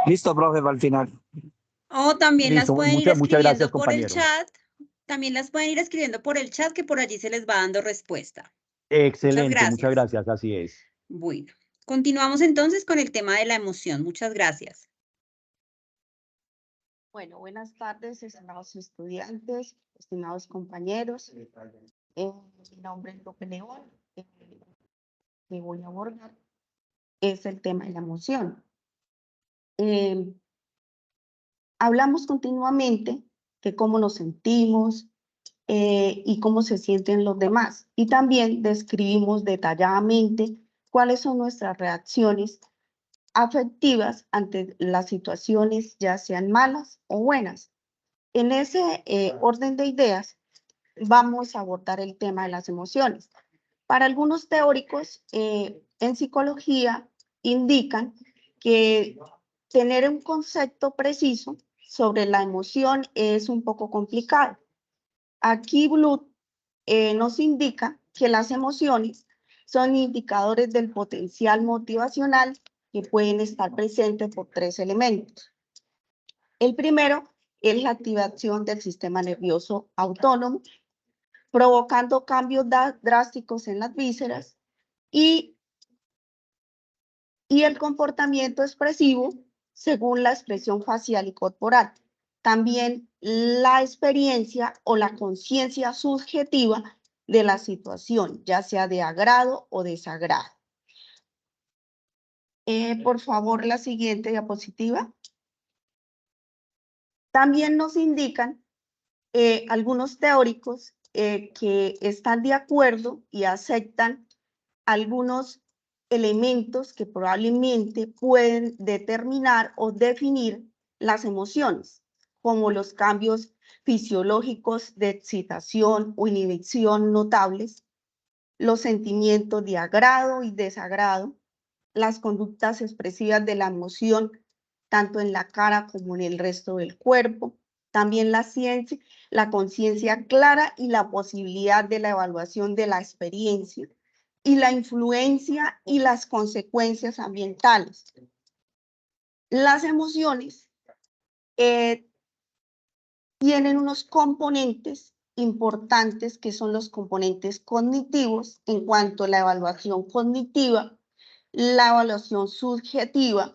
Listo, profe, para el final. O también las Listo, pueden ir muchas gracias, escribiendo por el compañero. chat. También las pueden ir escribiendo por el chat, que por allí se les va dando respuesta. Muchas Excelente, muchas gracias. gracias, así es. Bueno, continuamos entonces con el tema de la emoción. Muchas gracias. Bueno, buenas tardes, estimados estudiantes, estimados compañeros. Mi nombre es López León. Que voy a abordar es el tema de la emoción. Hablamos continuamente de cómo nos sentimos y cómo se sienten los demás. Y también describimos detalladamente cuáles son nuestras reacciones afectivas ante las situaciones, ya sean malas o buenas. En ese orden de ideas, vamos a abordar el tema de las emociones. Para algunos teóricos en psicología indican que tener un concepto preciso sobre la emoción es un poco complicado. Aquí Bloom nos indica que las emociones son indicadores del potencial motivacional que pueden estar presentes por tres elementos. El primero es la activación del sistema nervioso autónomo, provocando cambios drásticos en las vísceras y el comportamiento expresivo según la expresión facial y corporal. También la experiencia o la conciencia subjetiva de la situación, ya sea de agrado o desagrado. Por favor, la siguiente diapositiva. También nos indican algunos teóricos que están de acuerdo y aceptan algunos elementos que probablemente pueden determinar o definir las emociones, como los cambios fisiológicos de excitación o inhibición notables, los sentimientos de agrado y desagrado, las conductas expresivas de la emoción, tanto en la cara como en el resto del cuerpo, también la ciencia, la conciencia clara y la posibilidad de la evaluación de la experiencia, y la influencia y las consecuencias ambientales. Las emociones tienen unos componentes importantes que son los componentes cognitivos en cuanto a la evaluación cognitiva, la evaluación subjetiva,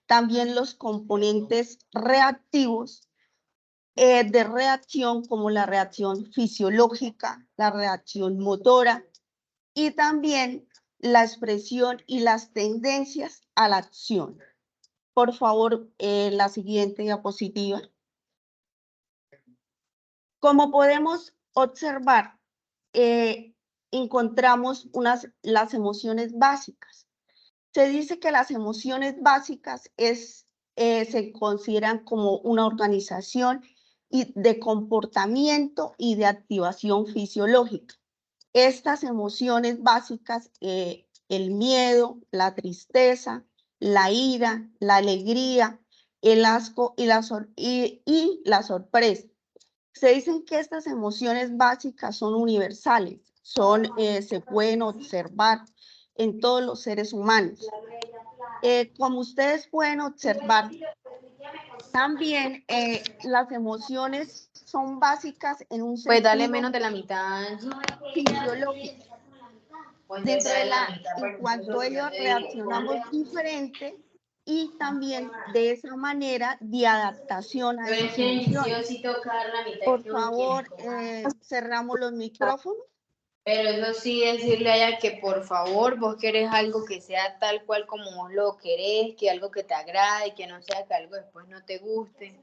también los componentes reactivos de reacción como la reacción fisiológica, la reacción motora y también la expresión y las tendencias a la acción. Por favor, la siguiente diapositiva. Como podemos observar, encontramos las emociones básicas. Se dice que las emociones básicas se consideran como una organización de comportamiento y de activación fisiológica. Estas emociones básicas, el miedo, la tristeza, la ira, la alegría, el asco y la sorpresa. Se dicen que estas emociones básicas son universales, se pueden observar en todos los seres humanos. Como ustedes pueden observar, también las emociones son básicas en un Pues dale sentido menos de la mitad. fisiológico. Dentro de en cuanto a ello reaccionamos diferente y también de esa manera de adaptación a esas emociones. Por favor, cerramos los micrófonos. Pero eso sí, decirle a ella que por favor vos querés algo que sea tal cual como vos lo querés, que algo que te agrade, que no sea que algo después no te guste.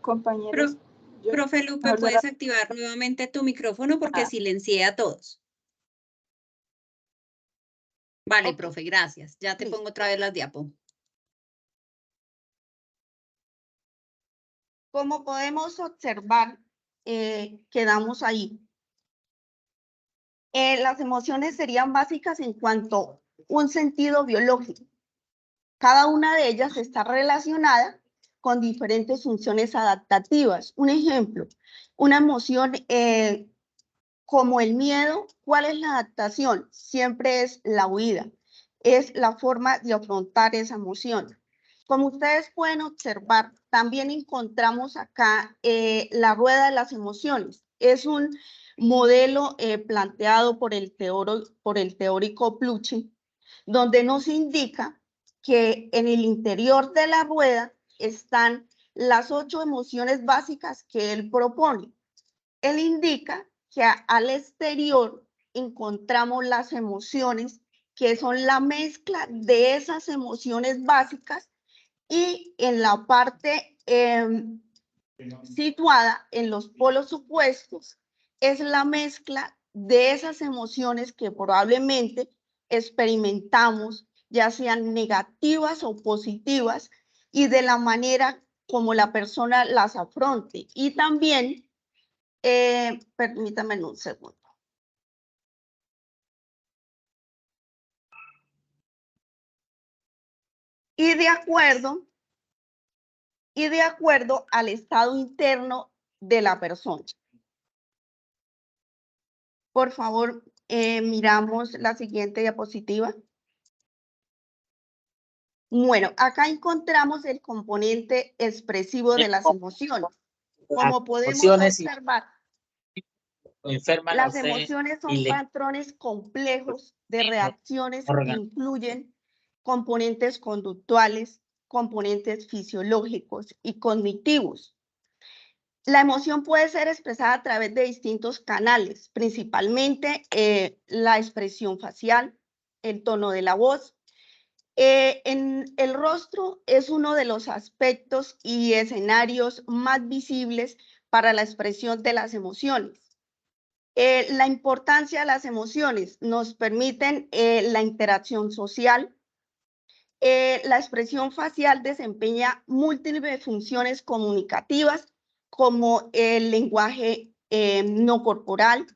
Compañeros, Profe Lupe, mejor ¿puedes activar nuevamente tu micrófono porque silencié a todos? Vale, Ok. profe, gracias. Ya te Listo. pongo otra vez las diapos. Como podemos observar, quedamos ahí. Las emociones serían básicas en cuanto a un sentido biológico. Cada una de ellas está relacionada con diferentes funciones adaptativas. Un ejemplo, una emoción como el miedo, ¿cuál es la adaptación? Siempre es la huida. Es la forma de afrontar esa emoción. Como ustedes pueden observar, también encontramos acá la rueda de las emociones. Es un modelo planteado por el teórico Pluche, donde nos indica que en el interior de la rueda están las 8 emociones básicas que él propone. Él indica que al exterior encontramos las emociones que son la mezcla de esas emociones básicas, y en la parte situada en los polos opuestos es la mezcla de esas emociones que probablemente experimentamos, ya sean negativas o positivas, y de la manera como la persona las afronte. Y también, permítame un segundo. Y de acuerdo al estado interno de la persona. Por favor, miramos la siguiente diapositiva. Bueno, acá encontramos el componente expresivo de las emociones. Como podemos observar, las emociones son patrones complejos de reacciones que incluyen componentes conductuales, componentes fisiológicos y cognitivos. La emoción puede ser expresada a través de distintos canales, principalmente la expresión facial, el tono de la voz. En el rostro es uno de los aspectos y escenarios más visibles para la expresión de las emociones. La importancia de las emociones nos permiten la interacción social. La expresión facial desempeña múltiples funciones comunicativas, como el lenguaje no corporal.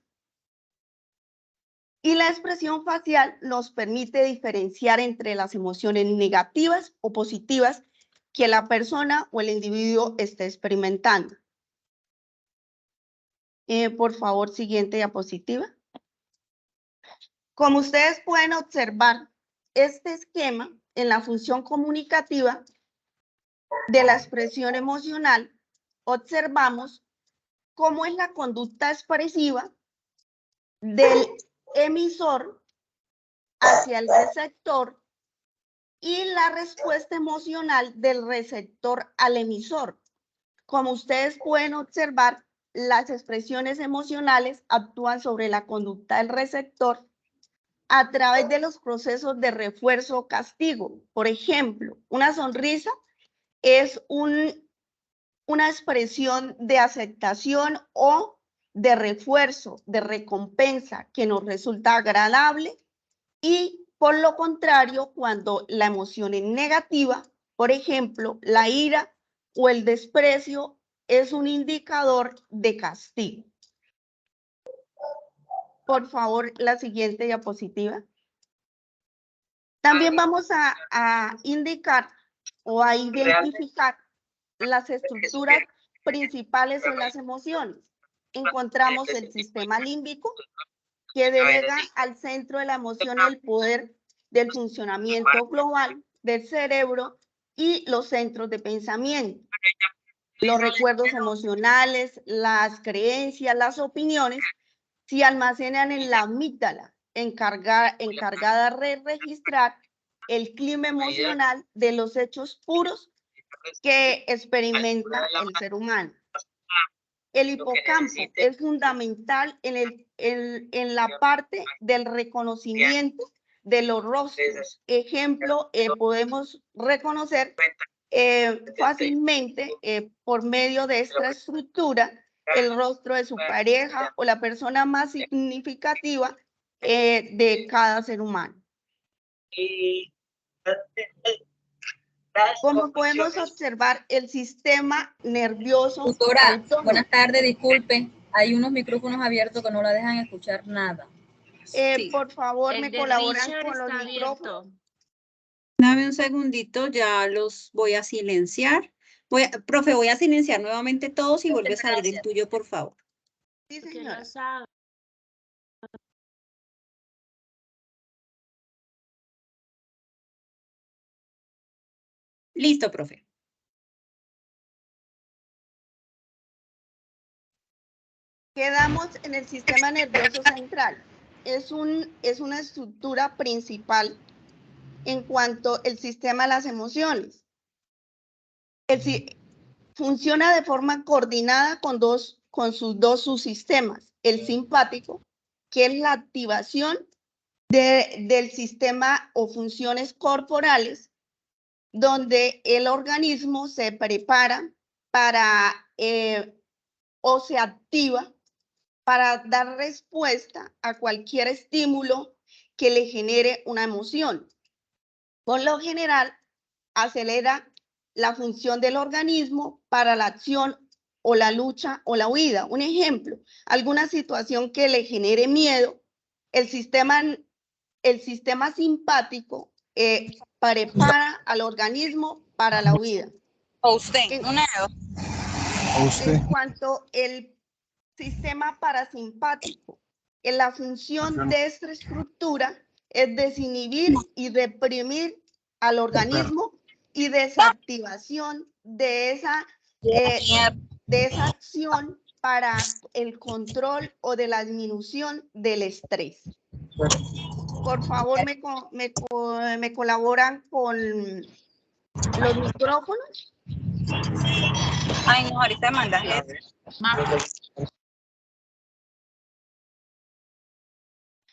Y la expresión facial nos permite diferenciar entre las emociones negativas o positivas que la persona o el individuo esté experimentando. Por favor, siguiente diapositiva. Como ustedes pueden observar, este esquema en la función comunicativa de la expresión emocional, observamos cómo es la conducta expresiva del emisor hacia el receptor y la respuesta emocional del receptor al emisor. Como ustedes pueden observar, las expresiones emocionales actúan sobre la conducta del receptor a través de los procesos de refuerzo o castigo. Por ejemplo, una sonrisa es una expresión de aceptación o de refuerzo, de recompensa, que nos resulta agradable. Y por lo contrario, cuando la emoción es negativa, por ejemplo, la ira o el desprecio, es un indicador de castigo. Por favor, la siguiente diapositiva. También vamos a indicar o a identificar las estructuras principales en las emociones. Encontramos el sistema límbico, que delega al centro de la emoción el poder del funcionamiento global del cerebro y los centros de pensamiento. Los recuerdos emocionales, las creencias, las opiniones se almacenan en la amígdala, encargada de registrar el clima emocional de los hechos puros que experimenta el ser humano. El hipocampo es fundamental en la parte del reconocimiento de los rostros. Ejemplo, podemos reconocer fácilmente por medio de esta estructura el rostro de su pareja o la persona más significativa de cada ser humano. Como podemos observar, el sistema nervioso Tutora, autónomo. buenas tardes, disculpe. Hay unos micrófonos abiertos que no la dejan escuchar nada. Sí. Por favor, El me de colaboran Richard con los está micrófonos. abierto. Dame un segundito, ya los voy a silenciar. Profe, voy a silenciar nuevamente todos y vuelve a salir el tuyo, por favor. Sí, Que señora. no sabe. Listo, profe. Quedamos en el sistema nervioso central. Es una estructura principal en cuanto al sistema de las emociones. Funciona de forma coordinada con sus dos subsistemas. El simpático, que es la activación del sistema o funciones corporales, donde el organismo se prepara para o se activa para dar respuesta a cualquier estímulo que le genere una emoción. Por lo general, acelera la función del organismo para la acción o la lucha o la huida. Un ejemplo, alguna situación que le genere miedo, el sistema simpático prepara al organismo para la huida. O usted, En cuanto al sistema parasimpático, la función de esta estructura es desinhibir y reprimir al organismo y desactivación de esa acción para el control o de la disminución del estrés. Por favor, me colaboran con los micrófonos. Ay, no, ahorita mandas.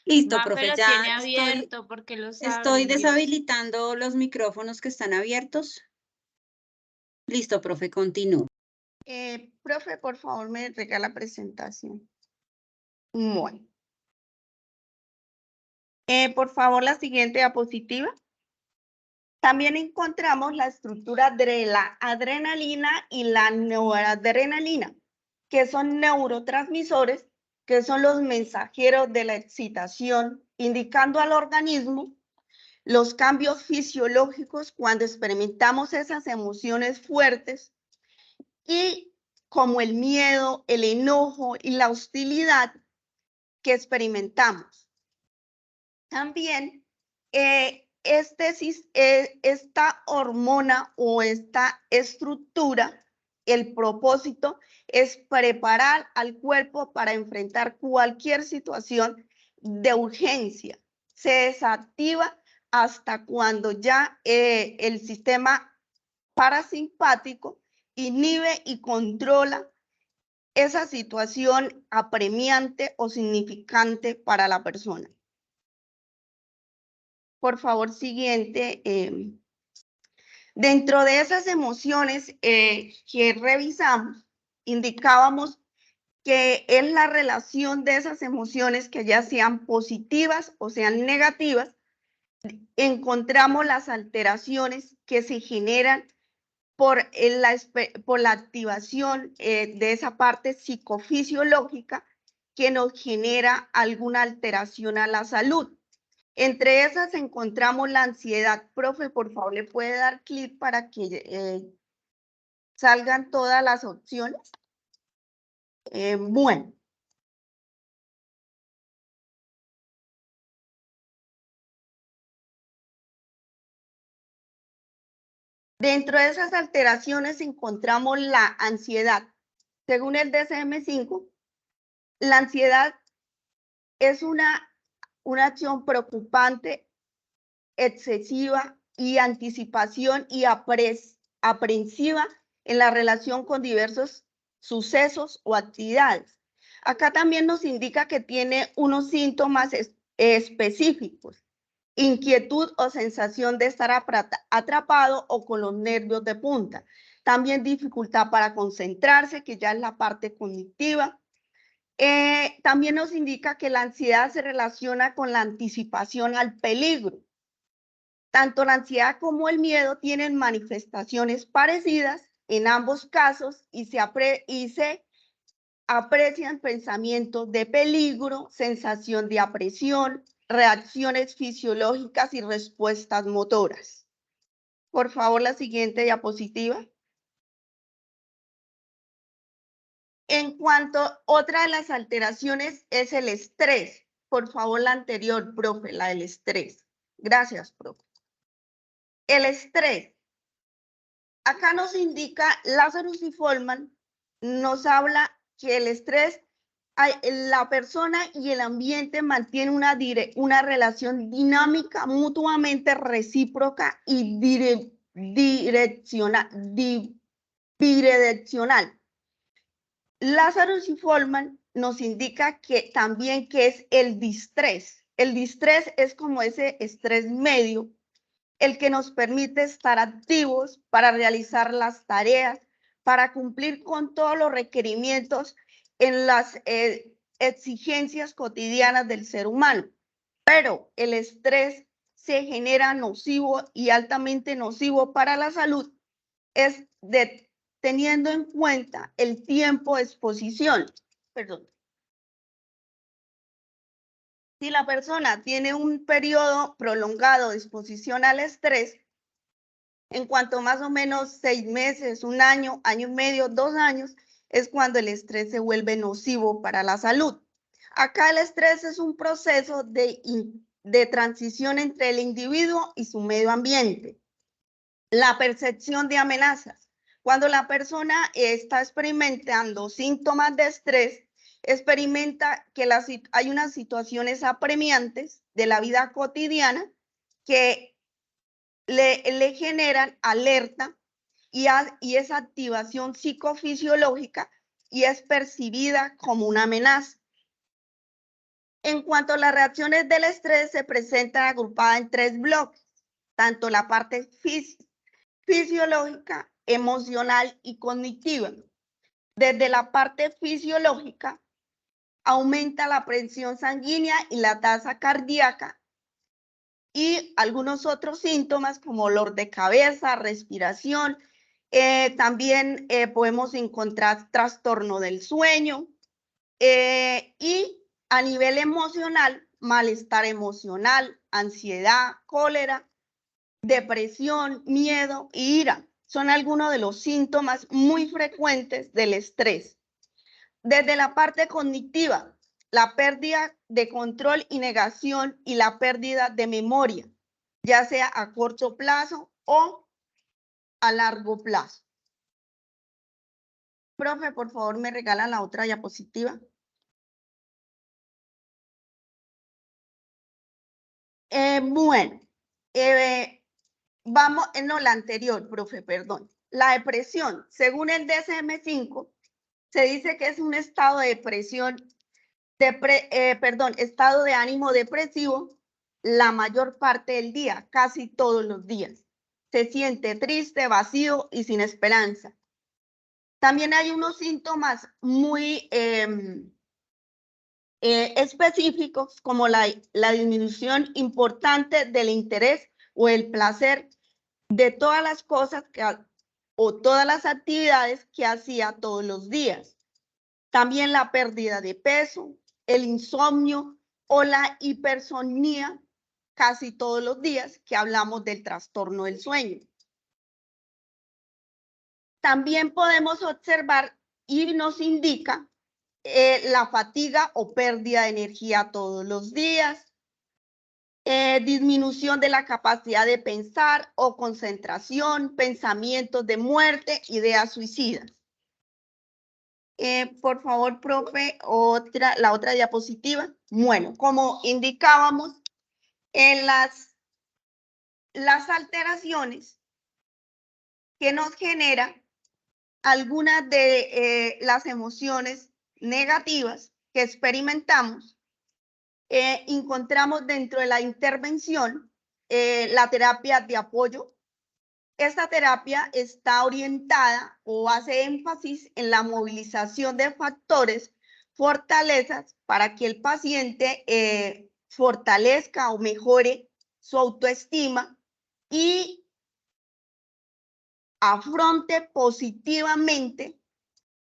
Listo, Mafe profe, lo ya tiene abierto porque lo sabe. estoy deshabilitando los micrófonos que están abiertos. Listo, profe, continúo. Profe, por favor, me regala la presentación. Bueno. Por favor, la siguiente diapositiva. También encontramos la estructura de la adrenalina y la noradrenalina, que son neurotransmisores, que son los mensajeros de la excitación, indicando al organismo los cambios fisiológicos cuando experimentamos esas emociones fuertes y como el miedo, el enojo y la hostilidad que experimentamos. También esta hormona o esta estructura, el propósito es preparar al cuerpo para enfrentar cualquier situación de urgencia. Se desactiva hasta cuando ya el sistema parasimpático inhibe y controla esa situación apremiante o significante para la persona. Por favor, siguiente. Dentro de esas emociones que revisamos, indicábamos que es la relación de esas emociones que ya sean positivas o sean negativas. Encontramos las alteraciones que se generan por la activación de esa parte psicofisiológica que nos genera alguna alteración a la salud. Entre esas encontramos la ansiedad. Profe, por favor, ¿le puede dar clic para que salgan todas las opciones? Bueno. Dentro de esas alteraciones encontramos la ansiedad. Según el DSM-5, la ansiedad es una acción preocupante, excesiva y anticipación y aprensiva en la relación con diversos sucesos o actividades. Acá también nos indica que tiene unos síntomas específicos. inquietud o sensación de estar atrapado o con los nervios de punta. También dificultad para concentrarse, que ya es la parte cognitiva. También nos indica que la ansiedad se relaciona con la anticipación al peligro. Tanto la ansiedad como el miedo tienen manifestaciones parecidas en ambos casos y se aprecian pensamientos de peligro, sensación de apresión, reacciones fisiológicas y respuestas motoras. Por favor, la siguiente diapositiva. En cuanto a otra de las alteraciones es el estrés. Por favor, la anterior, profe, la del estrés. Gracias, profe. El estrés. Acá nos indica, Lazarus y Folman nos habla que el estrés, la persona y el ambiente mantienen una relación dinámica, mutuamente recíproca y bidireccional. Lazarus y Folman nos indica que también que es el distrés. El distrés es como ese estrés medio, el que nos permite estar activos para realizar las tareas, para cumplir con todos los requerimientos en las exigencias cotidianas del ser humano. Pero el estrés se genera nocivo y altamente nocivo para la salud, teniendo en cuenta el tiempo de exposición. Perdón. Si la persona tiene un periodo prolongado de exposición al estrés, en cuanto más o menos 6 meses, 1 año, año y medio, 2 años, es cuando el estrés se vuelve nocivo para la salud. Acá el estrés es un proceso de transición entre el individuo y su medio ambiente. La percepción de amenazas. Cuando la persona está experimentando síntomas de estrés, experimenta que hay unas situaciones apremiantes de la vida cotidiana que le generan alerta y esa activación psicofisiológica y es percibida como una amenaza. En cuanto a las reacciones del estrés, se presentan agrupadas en 3 bloques, tanto la parte fisiológica, emocional y cognitiva. Desde la parte fisiológica, aumenta la presión sanguínea y la tasa cardíaca y algunos otros síntomas como dolor de cabeza, respiración. También podemos encontrar trastorno del sueño y a nivel emocional, malestar emocional, ansiedad, cólera, depresión, miedo y ira. Son algunos de los síntomas muy frecuentes del estrés. Desde la parte cognitiva, la pérdida de control y negación y la pérdida de memoria, ya sea a corto plazo o a largo plazo. Profe, por favor, me regala la otra diapositiva. Bueno, vamos, no, la anterior, profe, perdón. La depresión, según el DSM-5, se dice que es un estado de depresión, estado de ánimo depresivo la mayor parte del día, casi todos los días. Se siente triste, vacío y sin esperanza. También hay unos síntomas muy específicos como la disminución importante del interés o el placer de todas las cosas o todas las actividades que hacía todos los días. También la pérdida de peso, el insomnio o la hipersomnia casi todos los días que hablamos del trastorno del sueño. También podemos observar y nos indica la fatiga o pérdida de energía todos los días, disminución de la capacidad de pensar o concentración, pensamientos de muerte, ideas suicidas. Por favor, profe, la otra diapositiva. Bueno, como indicábamos, en las alteraciones que nos genera algunas de las emociones negativas que experimentamos encontramos dentro de la intervención la terapia de apoyo. Esta terapia está orientada o hace énfasis en la movilización de factores, fortalezas para que el paciente fortalezca o mejore su autoestima y afronte positivamente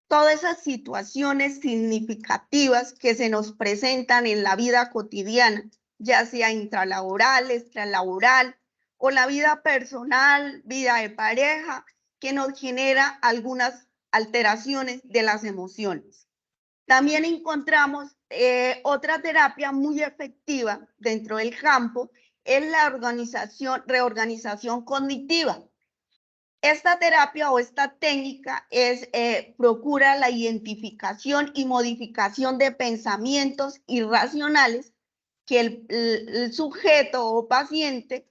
todas esas situaciones significativas que se nos presentan en la vida cotidiana, ya sea intralaboral, extralaboral o la vida personal, vida de pareja, que nos genera algunas alteraciones de las emociones. También encontramos otra terapia muy efectiva dentro del campo, es la reorganización cognitiva. Esta terapia o esta técnica procura la identificación y modificación de pensamientos irracionales que el sujeto o paciente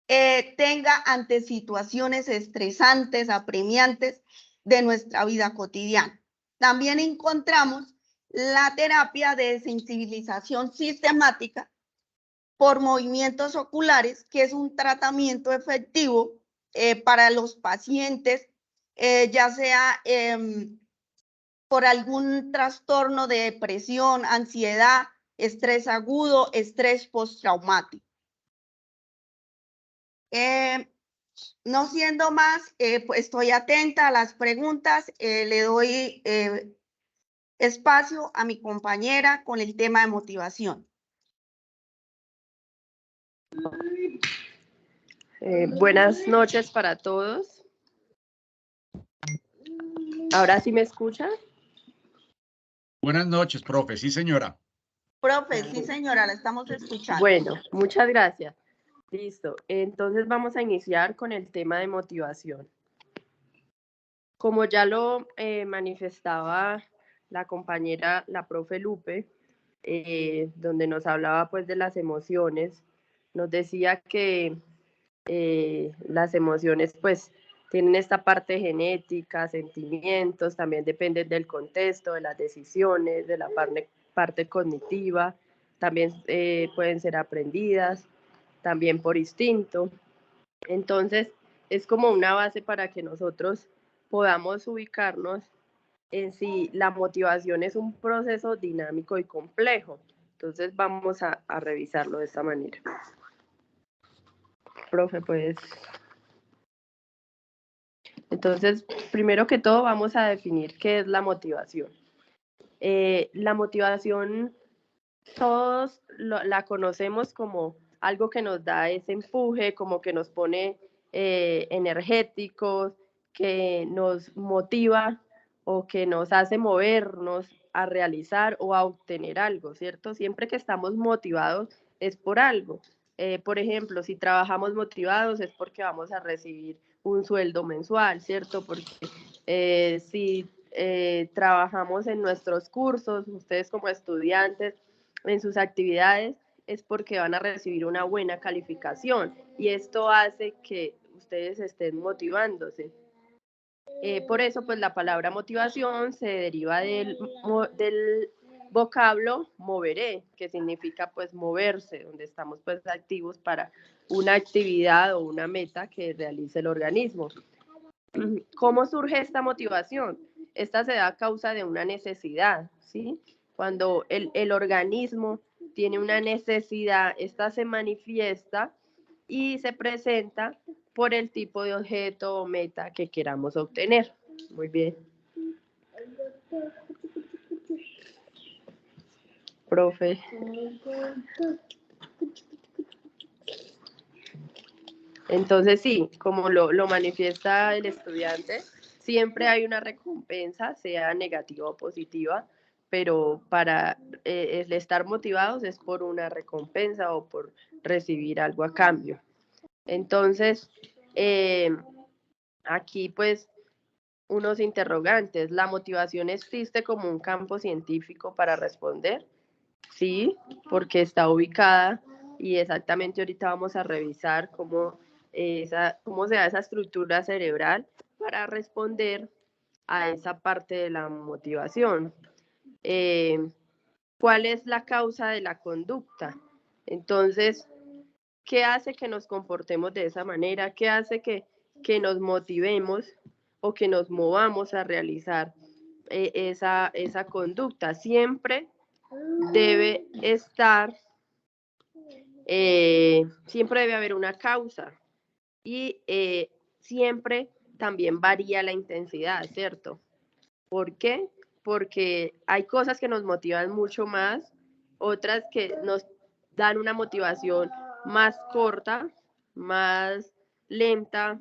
tenga ante situaciones estresantes, apremiantes de nuestra vida cotidiana. También encontramos la terapia de sensibilización sistemática por movimientos oculares, que es un tratamiento efectivo para los pacientes, ya sea por algún trastorno de depresión, ansiedad, estrés agudo, estrés postraumático. No siendo más, pues estoy atenta a las preguntas, le doy espacio a mi compañera con el tema de motivación. Buenas noches para todos. ¿Ahora sí me escuchan? Buenas noches, profe. Sí, señora. Profe, sí, señora, la estamos escuchando. Bueno, muchas gracias. Listo. Entonces vamos a iniciar con el tema de motivación. Como ya lo manifestaba la compañera, la profe Lupe, donde nos hablaba pues de las emociones, nos decía que las emociones pues tienen esta parte genética, sentimientos, también dependen del contexto, de las decisiones, de la parte cognitiva, también pueden ser aprendidas, también por instinto. Entonces, es como una base para que nosotros podamos ubicarnos en si la motivación es un proceso dinámico y complejo. Entonces, vamos a revisarlo de esta manera. Profe, pues. Entonces, primero que todo, vamos a definir qué es la motivación. La motivación, todos la conocemos como algo que nos da ese empuje, como que nos pone energéticos, que nos motiva o que nos hace movernos a realizar o a obtener algo, ¿cierto? Siempre que estamos motivados es por algo. Por ejemplo, si trabajamos motivados es porque vamos a recibir un sueldo mensual, ¿cierto? Porque si trabajamos en nuestros cursos, ustedes como estudiantes, en sus actividades, es porque van a recibir una buena calificación y esto hace que ustedes estén motivándose. Por eso, pues la palabra motivación se deriva del vocablo moveré, que significa pues moverse, donde estamos pues activos para una actividad o una meta que realice el organismo. ¿Cómo surge esta motivación? Esta se da a causa de una necesidad, ¿sí? Cuando el organismo tiene una necesidad, esta se manifiesta y se presenta por el tipo de objeto o meta que queramos obtener. Muy bien. Profe. Entonces sí, como lo manifiesta el estudiante, siempre hay una recompensa, sea negativa o positiva, pero para el estar motivados es por una recompensa o por recibir algo a cambio. Entonces, aquí pues unos interrogantes. ¿La motivación existe como un campo científico para responder? Sí, porque está ubicada y exactamente ahorita vamos a revisar cómo se da esa estructura cerebral para responder a esa parte de la motivación. ¿cuál es la causa de la conducta? Entonces, ¿qué hace que nos comportemos de esa manera? ¿Qué hace que nos motivemos o que nos movamos a realizar esa conducta? Siempre debe estar, siempre debe haber una causa y siempre también varía la intensidad, ¿cierto? ¿Por qué? Porque hay cosas que nos motivan mucho más, otras que nos dan una motivación más corta, más lenta,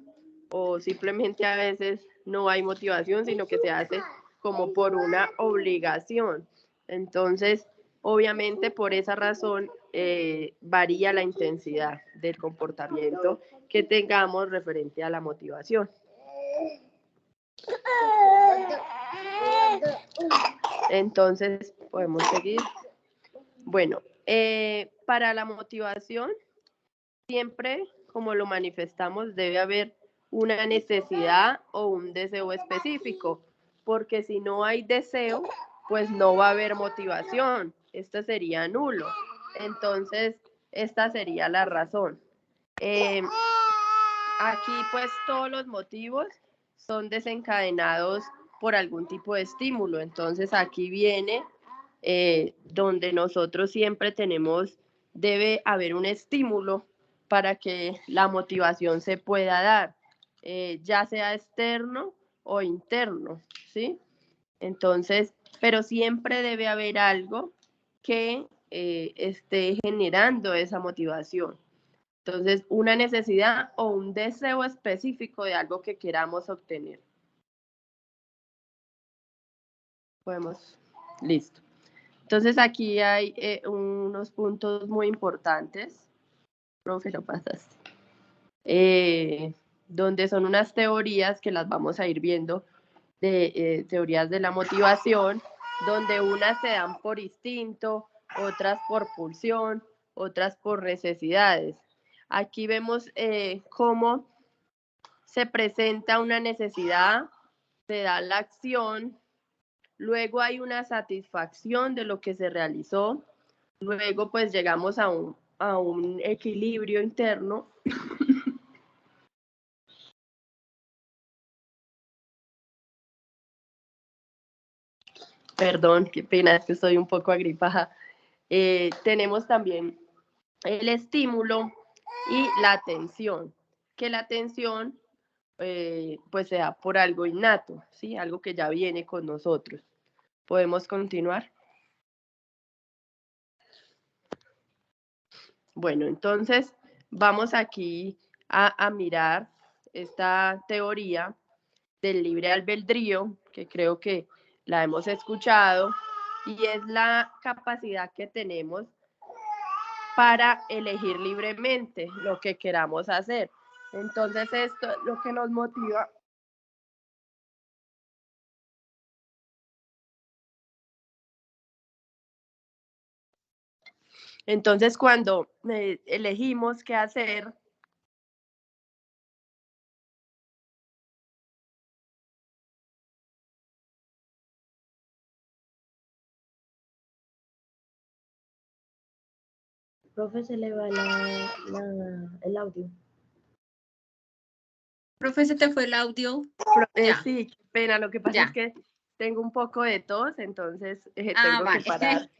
o simplemente a veces no hay motivación, sino que se hace como por una obligación. Entonces, obviamente por esa razón varía la intensidad del comportamiento que tengamos referente a la motivación. Entonces, podemos seguir. Bueno, para la motivación, siempre, como lo manifestamos, debe haber una necesidad o un deseo específico, porque si no hay deseo, pues no va a haber motivación. Esto sería nulo. Entonces, esta sería la razón. Aquí, pues, todos los motivos son desencadenados por algún tipo de estímulo. Entonces, aquí viene donde nosotros siempre debe haber un estímulo para que la motivación se pueda dar, ya sea externo o interno, ¿sí? Entonces, pero siempre debe haber algo que esté generando esa motivación. Entonces, una necesidad o un deseo específico de algo que queramos obtener. Listo. Entonces, aquí hay unos puntos muy importantes. Profe, lo pasaste. Donde son unas teorías que las vamos a ir viendo, de teorías de la motivación, donde unas se dan por instinto, otras por pulsión, otras por necesidades. Aquí vemos cómo se presenta una necesidad, se da la acción, luego hay una satisfacción de lo que se realizó, luego pues llegamos a un equilibrio interno. Perdón, qué pena, es que estoy un poco agripada. Tenemos también el estímulo y la atención, que la atención pues se da por algo innato, ¿sí? Algo que ya viene con nosotros. ¿Podemos continuar? Bueno, entonces vamos aquí a mirar esta teoría del libre albedrío, que creo que la hemos escuchado, y es la capacidad que tenemos para elegir libremente lo que queramos hacer. Entonces, esto es lo que nos motiva. Entonces, cuando elegimos qué hacer, Profe, se le va el audio. Profe, se te fue el audio. Sí, qué pena. Lo que pasa es que tengo un poco de tos, entonces tengo vale. que parar.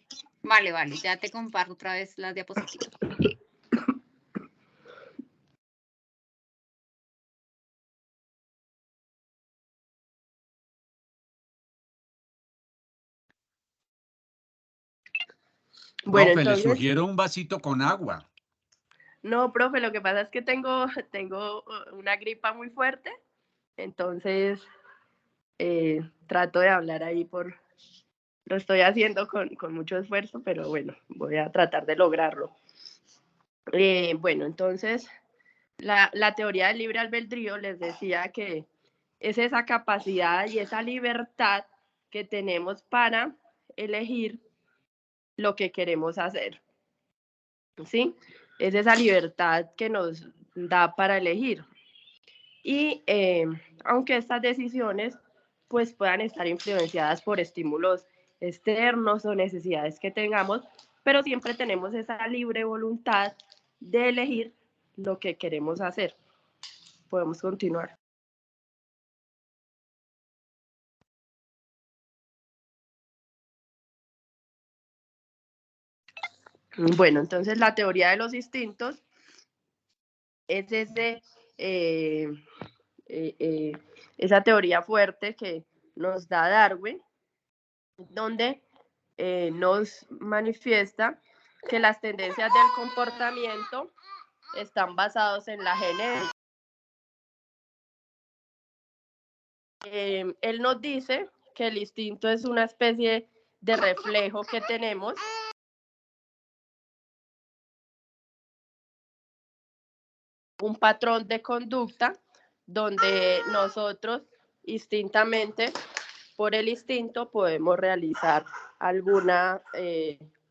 Vale, ya te comparto otra vez las diapositivas. Bueno, profe, entonces, le sugiero un vasito con agua. No, profe, lo que pasa es que tengo una gripa muy fuerte, entonces trato de hablar ahí lo estoy haciendo con mucho esfuerzo, pero bueno, voy a tratar de lograrlo. Bueno, entonces, la teoría del libre albedrío les decía que es esa capacidad y esa libertad que tenemos para elegir lo que queremos hacer, ¿sí? Es esa libertad que nos da para elegir. Y aunque estas decisiones pues puedan estar influenciadas por estímulos externos o necesidades que tengamos, pero siempre tenemos esa libre voluntad de elegir lo que queremos hacer. Podemos continuar. Bueno, entonces la teoría de los instintos es esa teoría fuerte que nos da Darwin, donde nos manifiesta que las tendencias del comportamiento están basados en la genética. Él nos dice que el instinto es una especie de reflejo que tenemos un patrón de conducta donde nosotros instintamente, por el instinto, podemos realizar alguna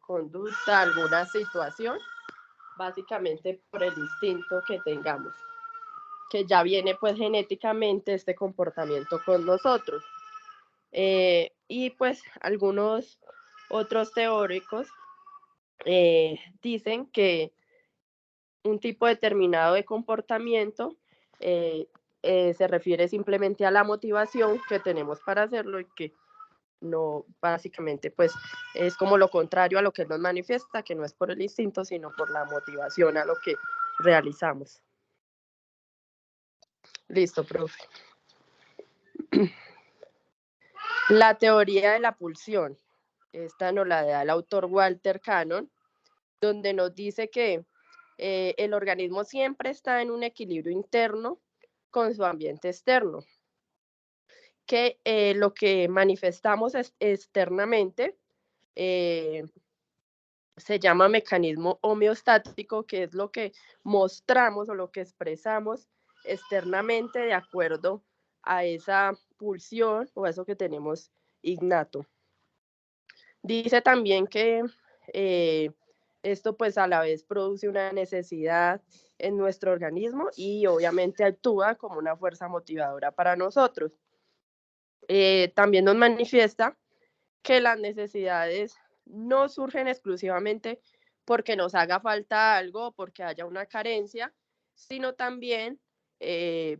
conducta, alguna situación, básicamente por el instinto que tengamos, que ya viene pues genéticamente este comportamiento con nosotros. Y pues algunos otros teóricos dicen que un tipo determinado de comportamiento se refiere simplemente a la motivación que tenemos para hacerlo y que no, básicamente, pues es como lo contrario a lo que nos manifiesta, que no es por el instinto, sino por la motivación a lo que realizamos. Listo, profe. La teoría de la pulsión. Esta nos la da el autor Walter Cannon, donde nos dice que el organismo siempre está en un equilibrio interno con su ambiente externo, que lo que manifestamos externamente se llama mecanismo homeostático, que es lo que mostramos o lo que expresamos externamente de acuerdo a esa pulsión o a eso que tenemos innato. Dice también que esto pues a la vez produce una necesidad en nuestro organismo y obviamente actúa como una fuerza motivadora para nosotros. También nos manifiesta que las necesidades no surgen exclusivamente porque nos haga falta algo o porque haya una carencia, sino también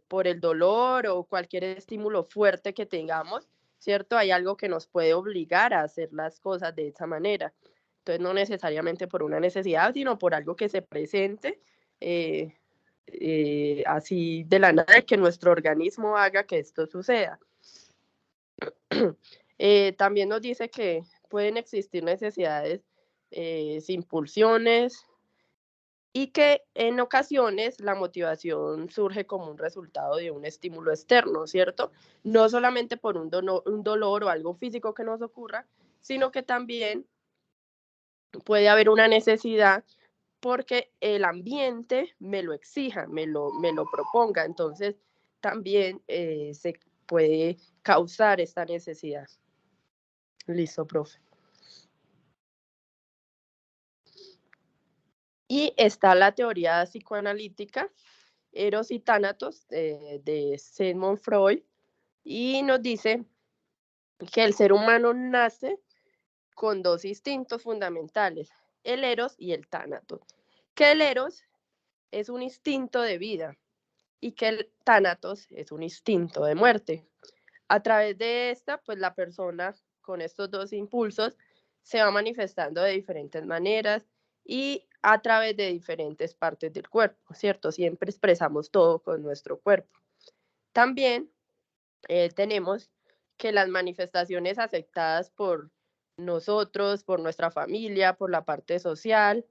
por el dolor o cualquier estímulo fuerte que tengamos, ¿cierto? Hay algo que nos puede obligar a hacer las cosas de esa manera. Entonces, no necesariamente por una necesidad, sino por algo que se presente así de la nada, que nuestro organismo haga que esto suceda. También nos dice que pueden existir necesidades sin pulsiones y que en ocasiones la motivación surge como un resultado de un estímulo externo, ¿cierto? No solamente por un dolor o algo físico que nos ocurra, sino que también puede haber una necesidad porque el ambiente me lo exija, me lo proponga. Entonces, también se puede causar esta necesidad. Listo, profe. Y está la teoría psicoanalítica, Eros y Tánatos, de Sigmund Freud, y nos dice que el ser humano nace con dos instintos fundamentales, el Eros y el Tánatos. Que el Eros es un instinto de vida y que el Tánatos es un instinto de muerte. A través de esta, pues la persona con estos dos impulsos se va manifestando de diferentes maneras y a través de diferentes partes del cuerpo, ¿cierto? Siempre expresamos todo con nuestro cuerpo. También tenemos que las manifestaciones aceptadas por nosotros, por nuestra familia, por la parte social,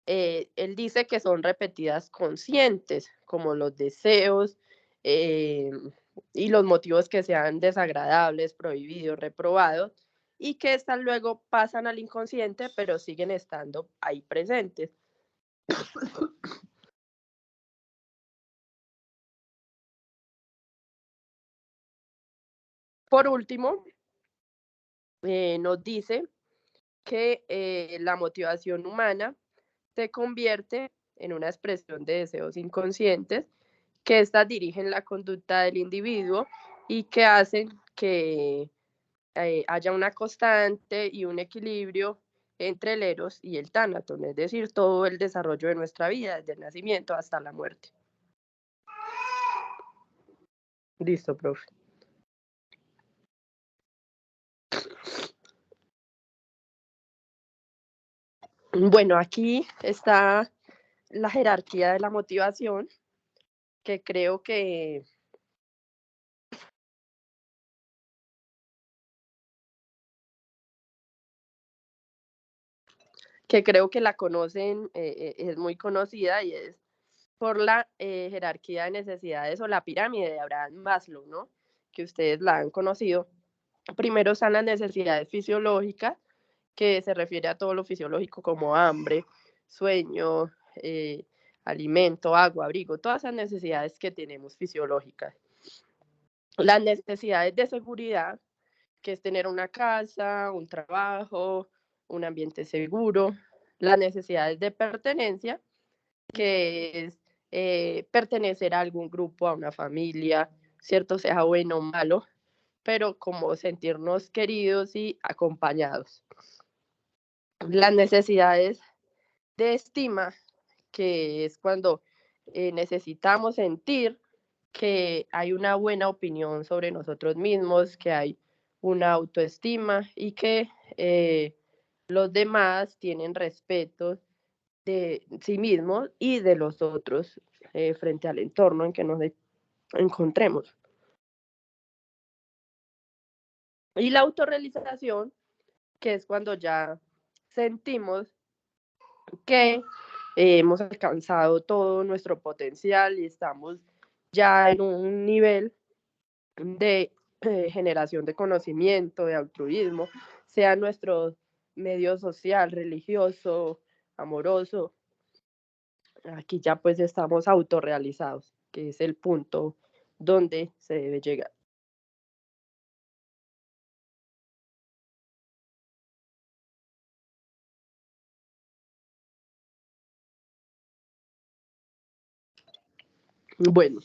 él dice que son repetidas conscientes, como los deseos y los motivos que sean desagradables, prohibidos, reprobados, y que estas luego pasan al inconsciente, pero siguen estando ahí presentes. Por último, nos dice que la motivación humana se convierte en una expresión de deseos inconscientes, que éstas dirigen la conducta del individuo y que hacen que haya una constante y un equilibrio entre el eros y el tánaton, es decir, todo el desarrollo de nuestra vida, desde el nacimiento hasta la muerte. Listo, profe. Bueno, aquí está la jerarquía de la motivación, que creo que la conocen, es muy conocida y es por la jerarquía de necesidades o la pirámide de Abraham Maslow, ¿no? Que ustedes la han conocido. Primero están las necesidades fisiológicas, que se refiere a todo lo fisiológico como hambre, sueño, alimento, agua, abrigo, todas esas necesidades que tenemos fisiológicas. Las necesidades de seguridad, que es tener una casa, un trabajo, un ambiente seguro. Las necesidades de pertenencia, que es pertenecer a algún grupo, a una familia, ¿cierto? Sea bueno o malo, pero como sentirnos queridos y acompañados. Las necesidades de estima, que es cuando necesitamos sentir que hay una buena opinión sobre nosotros mismos, que hay una autoestima y que los demás tienen respeto de sí mismos y de los otros frente al entorno en que nos encontremos. Y la autorrealización, que es cuando ya sentimos que hemos alcanzado todo nuestro potencial y estamos ya en un nivel de generación de conocimiento, de altruismo, sea nuestro medio social, religioso, amoroso. Aquí ya pues estamos autorrealizados, que es el punto donde se debe llegar. Bueno,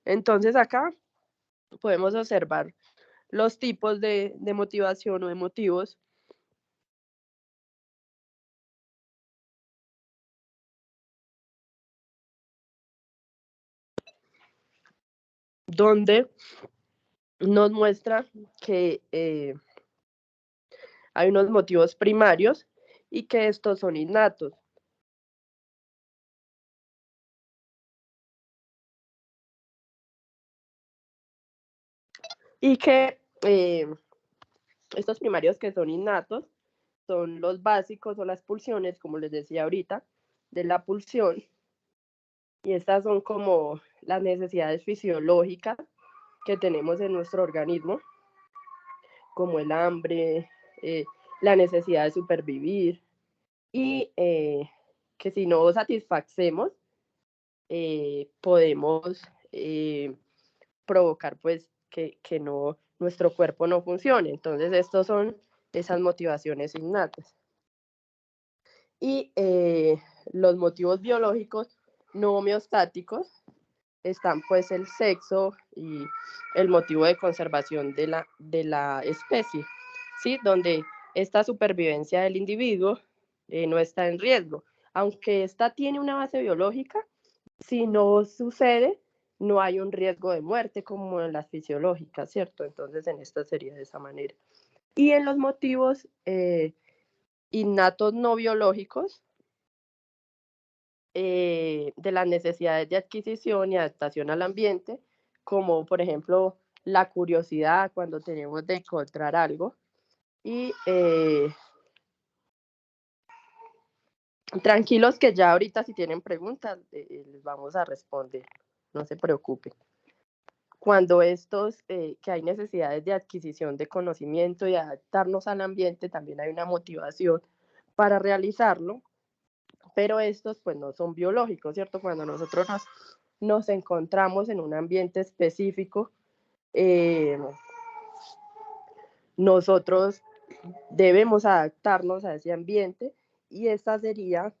entonces acá podemos observar los tipos de motivación o de motivos. Donde nos muestra que hay unos motivos primarios y que estos son innatos. Y que estos primarios que son innatos son los básicos o las pulsiones, como les decía ahorita, de la pulsión. Y estas son como las necesidades fisiológicas que tenemos en nuestro organismo, como el hambre, la necesidad de supervivir, y que si no satisfacemos, podemos provocar pues que no, nuestro cuerpo no funcione. Entonces, estos son esas motivaciones innatas. Y los motivos biológicos no homeostáticos están pues el sexo y el motivo de conservación de la especie, ¿sí? Donde esta supervivencia del individuo no está en riesgo. Aunque esta tiene una base biológica, si no sucede, no hay un riesgo de muerte como en las fisiológicas, ¿cierto? Entonces en esta sería de esa manera. Y en los motivos innatos no biológicos, de las necesidades de adquisición y adaptación al ambiente, como por ejemplo la curiosidad cuando tenemos de encontrar algo, y tranquilos que ya ahorita si tienen preguntas les vamos a responder, no se preocupen. Cuando estos, que hay necesidades de adquisición de conocimiento y adaptarnos al ambiente, también hay una motivación para realizarlo, pero estos pues no son biológicos, ¿cierto? Cuando nosotros nos encontramos en un ambiente específico, nosotros debemos adaptarnos a ese ambiente y esta sería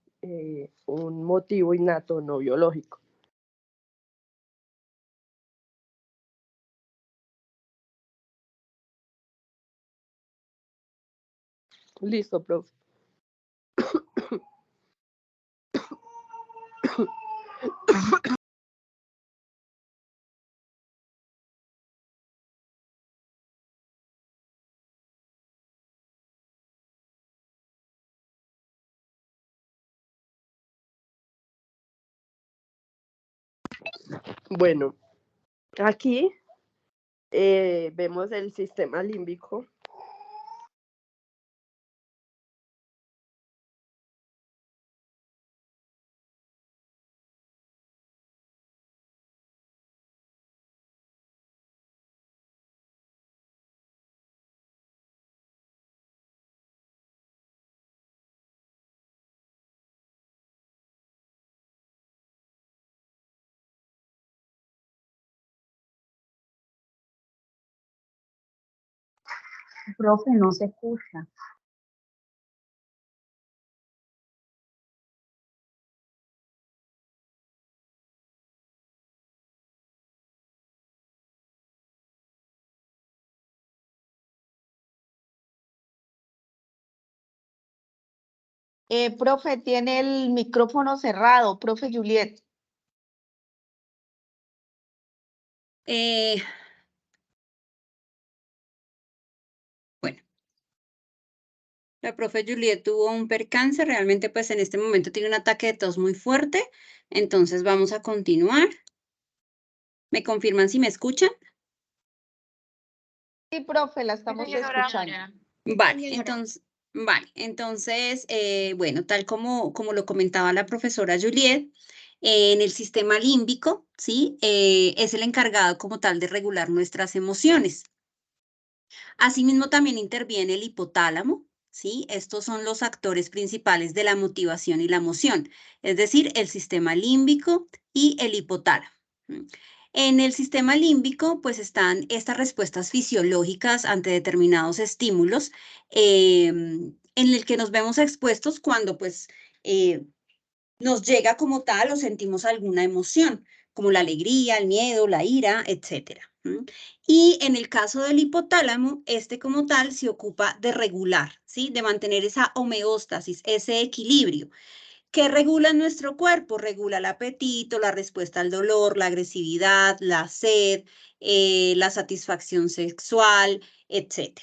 un motivo innato no biológico. Listo, profe. Bueno, aquí vemos el sistema límbico. Profe, no se escucha. Profe, tiene el micrófono cerrado, profe Juliet. Bueno, la profe Juliet tuvo un percance, realmente pues en este momento tiene un ataque de tos muy fuerte, entonces vamos a continuar. ¿Me confirman si me escuchan? Sí, profe, la estamos escuchando. Vale, entonces, bueno, tal como lo comentaba la profesora Juliet, en el sistema límbico, ¿sí? Es el encargado como tal de regular nuestras emociones. Asimismo, también interviene el hipotálamo, ¿sí? Estos son los actores principales de la motivación y la emoción, es decir, el sistema límbico y el hipotálamo. En el sistema límbico, pues están estas respuestas fisiológicas ante determinados estímulos en el que nos vemos expuestos cuando, pues, nos llega como tal o sentimos alguna emoción, como la alegría, el miedo, la ira, etc. Y en el caso del hipotálamo, este como tal se ocupa de regular, ¿sí? De mantener esa homeostasis, ese equilibrio. ¿Qué regula nuestro cuerpo? Regula el apetito, la respuesta al dolor, la agresividad, la sed, la satisfacción sexual, etc.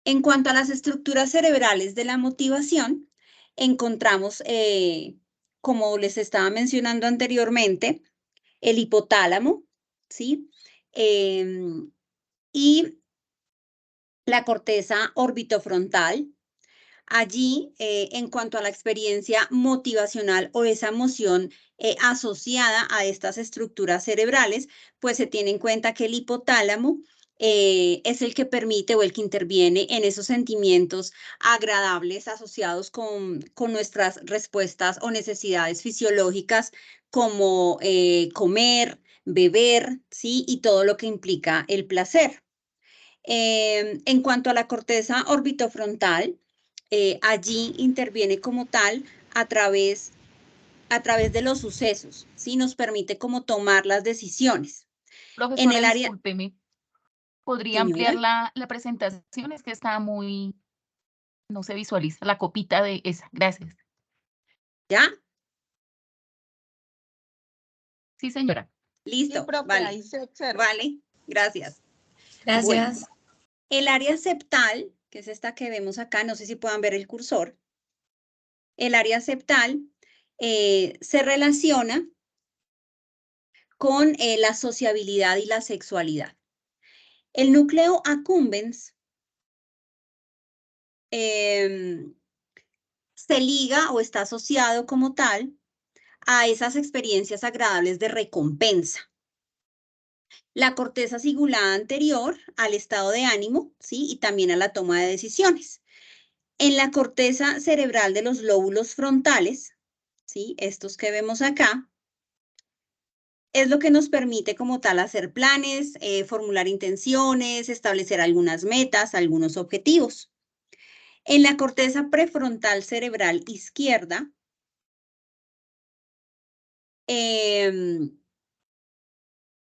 En cuanto a las estructuras cerebrales de la motivación, encontramos, como les estaba mencionando anteriormente, el hipotálamo, ¿sí? Y la corteza orbitofrontal. Allí, en cuanto a la experiencia motivacional o esa emoción asociada a estas estructuras cerebrales, pues se tiene en cuenta que el hipotálamo es el que permite o el que interviene en esos sentimientos agradables asociados con nuestras respuestas o necesidades fisiológicas como comer, beber, ¿sí? Y todo lo que implica el placer. En cuanto a la corteza orbitofrontal, allí interviene como tal a través de los sucesos, ¿sí? Nos permite como tomar las decisiones. Profesora, En el área, discúlpeme. ¿Podría señora, ampliar la presentación? Es que está muy, no se visualiza la copita de esa. Gracias. ¿ya? Sí, señora. Listo, Sí, profe, vale. ahí se observa. Vale, gracias. Gracias. Bueno, el área septal, que es esta que vemos acá, no sé si puedan ver el cursor. El área septal se relaciona con la sociabilidad y la sexualidad. El núcleo accumbens se liga o está asociado como tal a esas experiencias agradables de recompensa. La corteza cingulada anterior al estado de ánimo, ¿sí? Y también a la toma de decisiones. En la corteza cerebral de los lóbulos frontales, ¿sí? Estos que vemos acá, es lo que nos permite como tal hacer planes, formular intenciones, establecer algunas metas, algunos objetivos. En la corteza prefrontal cerebral izquierda,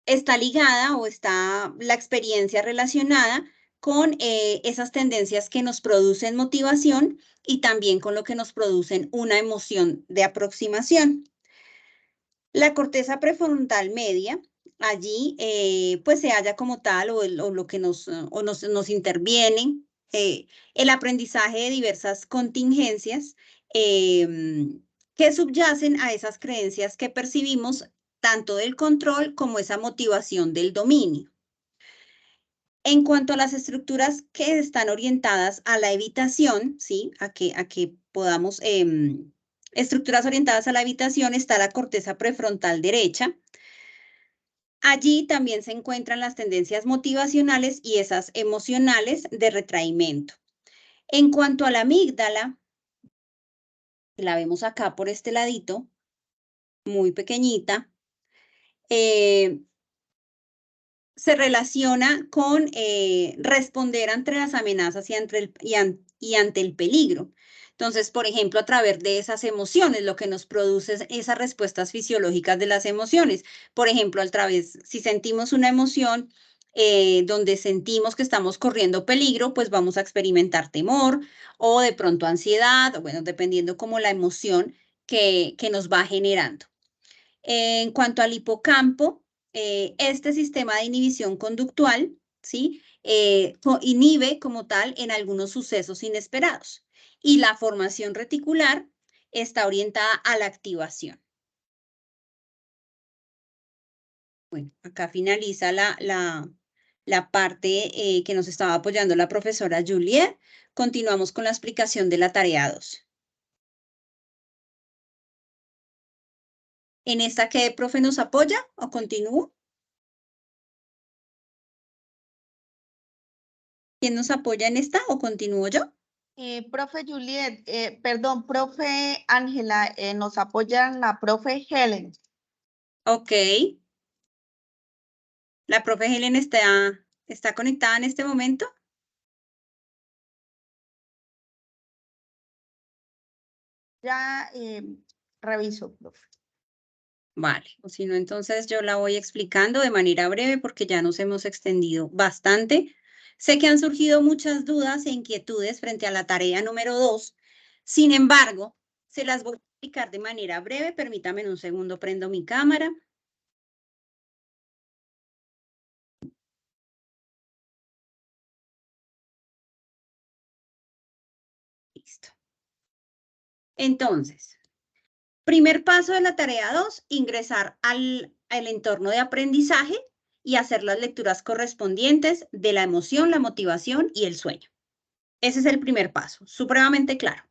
está ligada o está la experiencia relacionada con esas tendencias que nos producen motivación y también con lo que nos producen una emoción de aproximación. La corteza prefrontal media, allí pues se halla como tal o lo que nos interviene el aprendizaje de diversas contingencias que subyacen a esas creencias que percibimos tanto del control como esa motivación del dominio. En cuanto a las estructuras que están orientadas a la evitación, ¿sí? A que podamos, estructuras orientadas a la evitación, está la corteza prefrontal derecha. Allí también se encuentran las tendencias motivacionales y esas emocionales de retraimiento. En cuanto a la amígdala, la vemos acá por este ladito, muy pequeñita, se relaciona con responder ante las amenazas y ante el peligro. Entonces, por ejemplo, a través de esas emociones, lo que nos produce esas respuestas fisiológicas de las emociones. Por ejemplo, si sentimos una emoción donde sentimos que estamos corriendo peligro, pues vamos a experimentar temor o de pronto ansiedad, o bueno, dependiendo como la emoción que nos va generando. En cuanto al hipocampo, este sistema de inhibición conductual, ¿sí? Inhibe como tal en algunos sucesos inesperados. Y la formación reticular está orientada a la activación. Bueno, acá finaliza la parte que nos estaba apoyando la profesora Juliet. Continuamos con la explicación de la tarea 2. ¿En esta qué, profe, nos apoya o continúo? ¿Quién nos apoya en esta o continúo yo? Profe Juliet, perdón, profe Ángela, nos apoya la profe Helen. Ok. ¿La profe Helen está conectada en este momento? Ya reviso, profe. Vale, o si no, entonces yo la voy explicando de manera breve porque ya nos hemos extendido bastante. Sé que han surgido muchas dudas e inquietudes frente a la tarea número 2. Sin embargo, se las voy a explicar de manera breve. Permítame un segundo, prendo mi cámara. Listo. Entonces, primer paso de la tarea 2, ingresar al entorno de aprendizaje y hacer las lecturas correspondientes de la emoción, la motivación y el sueño. Ese es el primer paso, supremamente claro.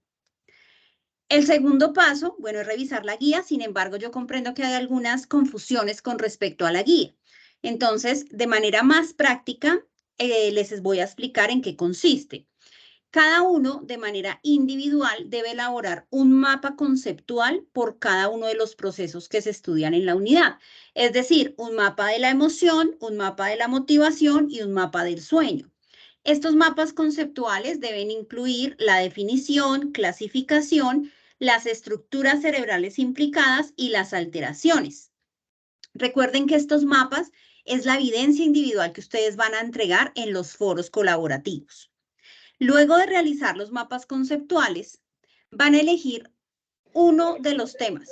El segundo paso, bueno, es revisar la guía. Sin embargo, yo comprendo que hay algunas confusiones con respecto a la guía. Entonces, de manera más práctica, les voy a explicar en qué consiste. Cada uno, de manera individual, debe elaborar un mapa conceptual por cada uno de los procesos que se estudian en la unidad. Es decir, un mapa de la emoción, un mapa de la motivación y un mapa del sueño. Estos mapas conceptuales deben incluir la definición, clasificación, las estructuras cerebrales implicadas y las alteraciones. Recuerden que estos mapas es la evidencia individual que ustedes van a entregar en los foros colaborativos. Luego de realizar los mapas conceptuales, van a elegir uno de los temas,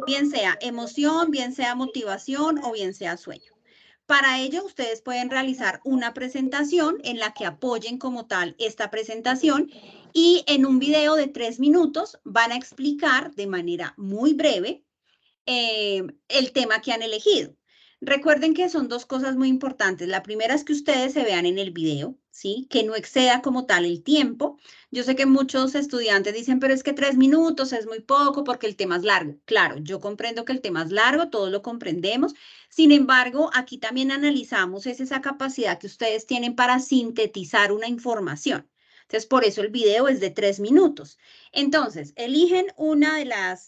bien sea emoción, bien sea motivación o bien sea sueño. Para ello, ustedes pueden realizar una presentación en la que apoyen como tal esta presentación y en un video de 3 minutos van a explicar de manera muy breve el tema que han elegido. Recuerden que son dos cosas muy importantes. La primera es que ustedes se vean en el video, ¿sí? Que no exceda como tal el tiempo. Yo sé que muchos estudiantes dicen, pero es que 3 minutos es muy poco porque el tema es largo. Claro, yo comprendo que el tema es largo, todos lo comprendemos. Sin embargo, aquí también analizamos esa capacidad que ustedes tienen para sintetizar una información. Entonces, por eso el video es de 3 minutos. Entonces, eligen una de las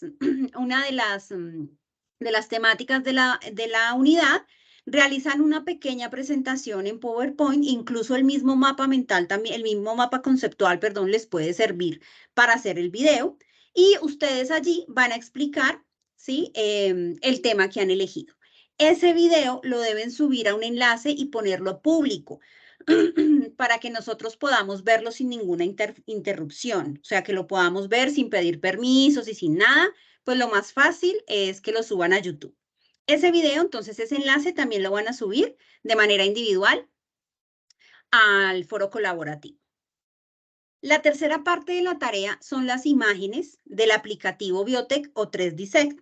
temáticas de la unidad, realizan una pequeña presentación en PowerPoint, incluso el mismo mapa mental, también el mismo mapa conceptual, perdón, les puede servir para hacer el video. Y ustedes allí van a explicar, ¿sí? El tema que han elegido. Ese video lo deben subir a un enlace y ponerlo público. para que nosotros podamos verlo sin ninguna interrupción, o sea, que lo podamos ver sin pedir permisos y sin nada, pues lo más fácil es que lo suban a YouTube. Ese video, entonces, ese enlace también lo van a subir de manera individual al foro colaborativo. La tercera parte de la tarea son las imágenes del aplicativo Biotech o 3Dissect.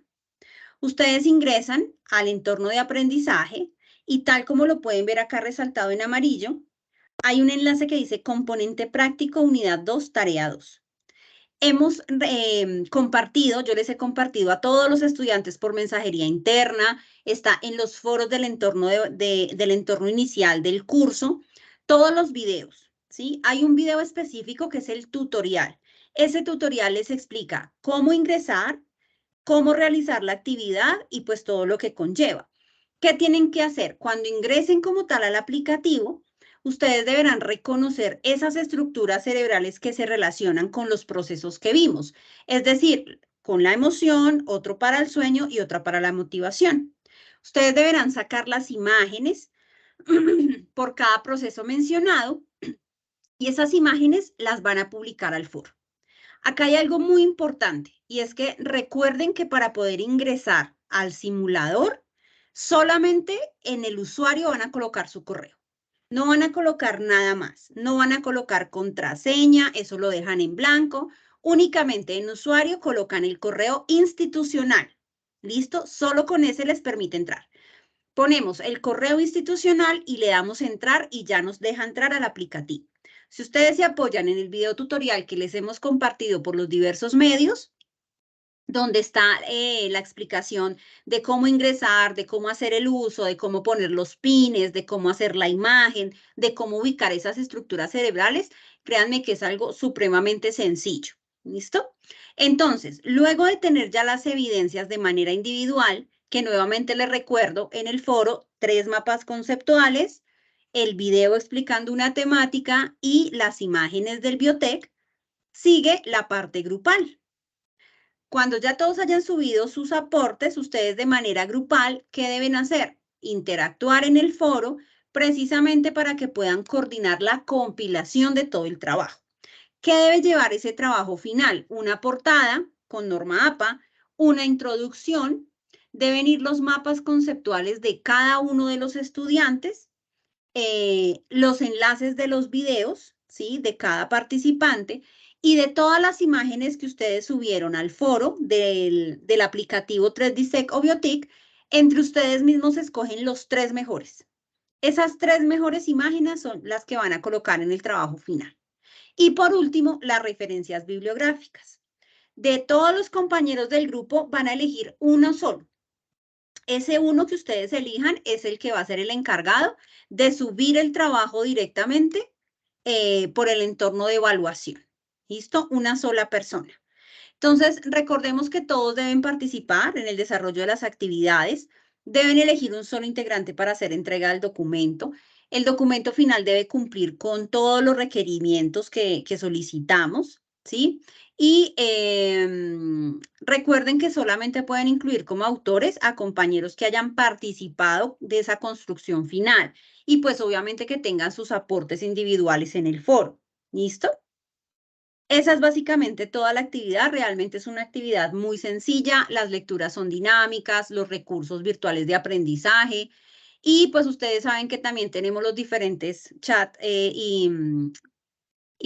Ustedes ingresan al entorno de aprendizaje y tal como lo pueden ver acá resaltado en amarillo, hay un enlace que dice Componente Práctico, Unidad 2, Tarea 2. Hemos compartido, yo les he compartido a todos los estudiantes por mensajería interna, está en los foros del entorno, del entorno inicial del curso, todos los videos, ¿sí? Hay un video específico que es el tutorial. Ese tutorial les explica cómo ingresar, cómo realizar la actividad y pues todo lo que conlleva. ¿Qué tienen que hacer? Cuando ingresen como tal al aplicativo, ustedes deberán reconocer esas estructuras cerebrales que se relacionan con los procesos que vimos, es decir, con la emoción, otro para el sueño y otra para la motivación. Ustedes deberán sacar las imágenes por cada proceso mencionado y esas imágenes las van a publicar al foro. Acá hay algo muy importante y es que recuerden que para poder ingresar al simulador, solamente en el usuario van a colocar su correo. No van a colocar nada más, no van a colocar contraseña, eso lo dejan en blanco. Únicamente en usuario colocan el correo institucional. ¿Listo? Solo con ese les permite entrar. Ponemos el correo institucional y le damos entrar y ya nos deja entrar al aplicativo. Si ustedes se apoyan en el video tutorial que les hemos compartido por los diversos medios, donde está la explicación de cómo ingresar, de cómo hacer el uso, de cómo poner los pines, de cómo hacer la imagen, de cómo ubicar esas estructuras cerebrales, créanme que es algo supremamente sencillo. ¿Listo? Entonces, luego de tener ya las evidencias de manera individual, que nuevamente les recuerdo en el foro, 3 mapas conceptuales, el video explicando una temática y las imágenes del Biotech, sigue la parte grupal. Cuando ya todos hayan subido sus aportes, ustedes de manera grupal, ¿qué deben hacer? Interactuar en el foro precisamente para que puedan coordinar la compilación de todo el trabajo. ¿Qué debe llevar ese trabajo final? Una portada con norma APA, una introducción, deben ir los mapas conceptuales de cada uno de los estudiantes, los enlaces de los videos, ¿sí? De cada participante y de todas las imágenes que ustedes subieron al foro del aplicativo 3Dissect o Biotech, entre ustedes mismos escogen los 3 mejores. Esas 3 mejores imágenes son las que van a colocar en el trabajo final. Y por último, las referencias bibliográficas. De todos los compañeros del grupo van a elegir uno solo. Ese uno que ustedes elijan es el que va a ser el encargado de subir el trabajo directamente por el entorno de evaluación. ¿Listo? Una sola persona. Entonces, recordemos que todos deben participar en el desarrollo de las actividades. Deben elegir un solo integrante para hacer entrega del documento. El documento final debe cumplir con todos los requerimientos que solicitamos, ¿sí? Y recuerden que solamente pueden incluir como autores a compañeros que hayan participado de esa construcción final y pues obviamente que tengan sus aportes individuales en el foro. ¿Listo? Esa es básicamente toda la actividad, realmente es una actividad muy sencilla, las lecturas son dinámicas, los recursos virtuales de aprendizaje y pues ustedes saben que también tenemos los diferentes chats y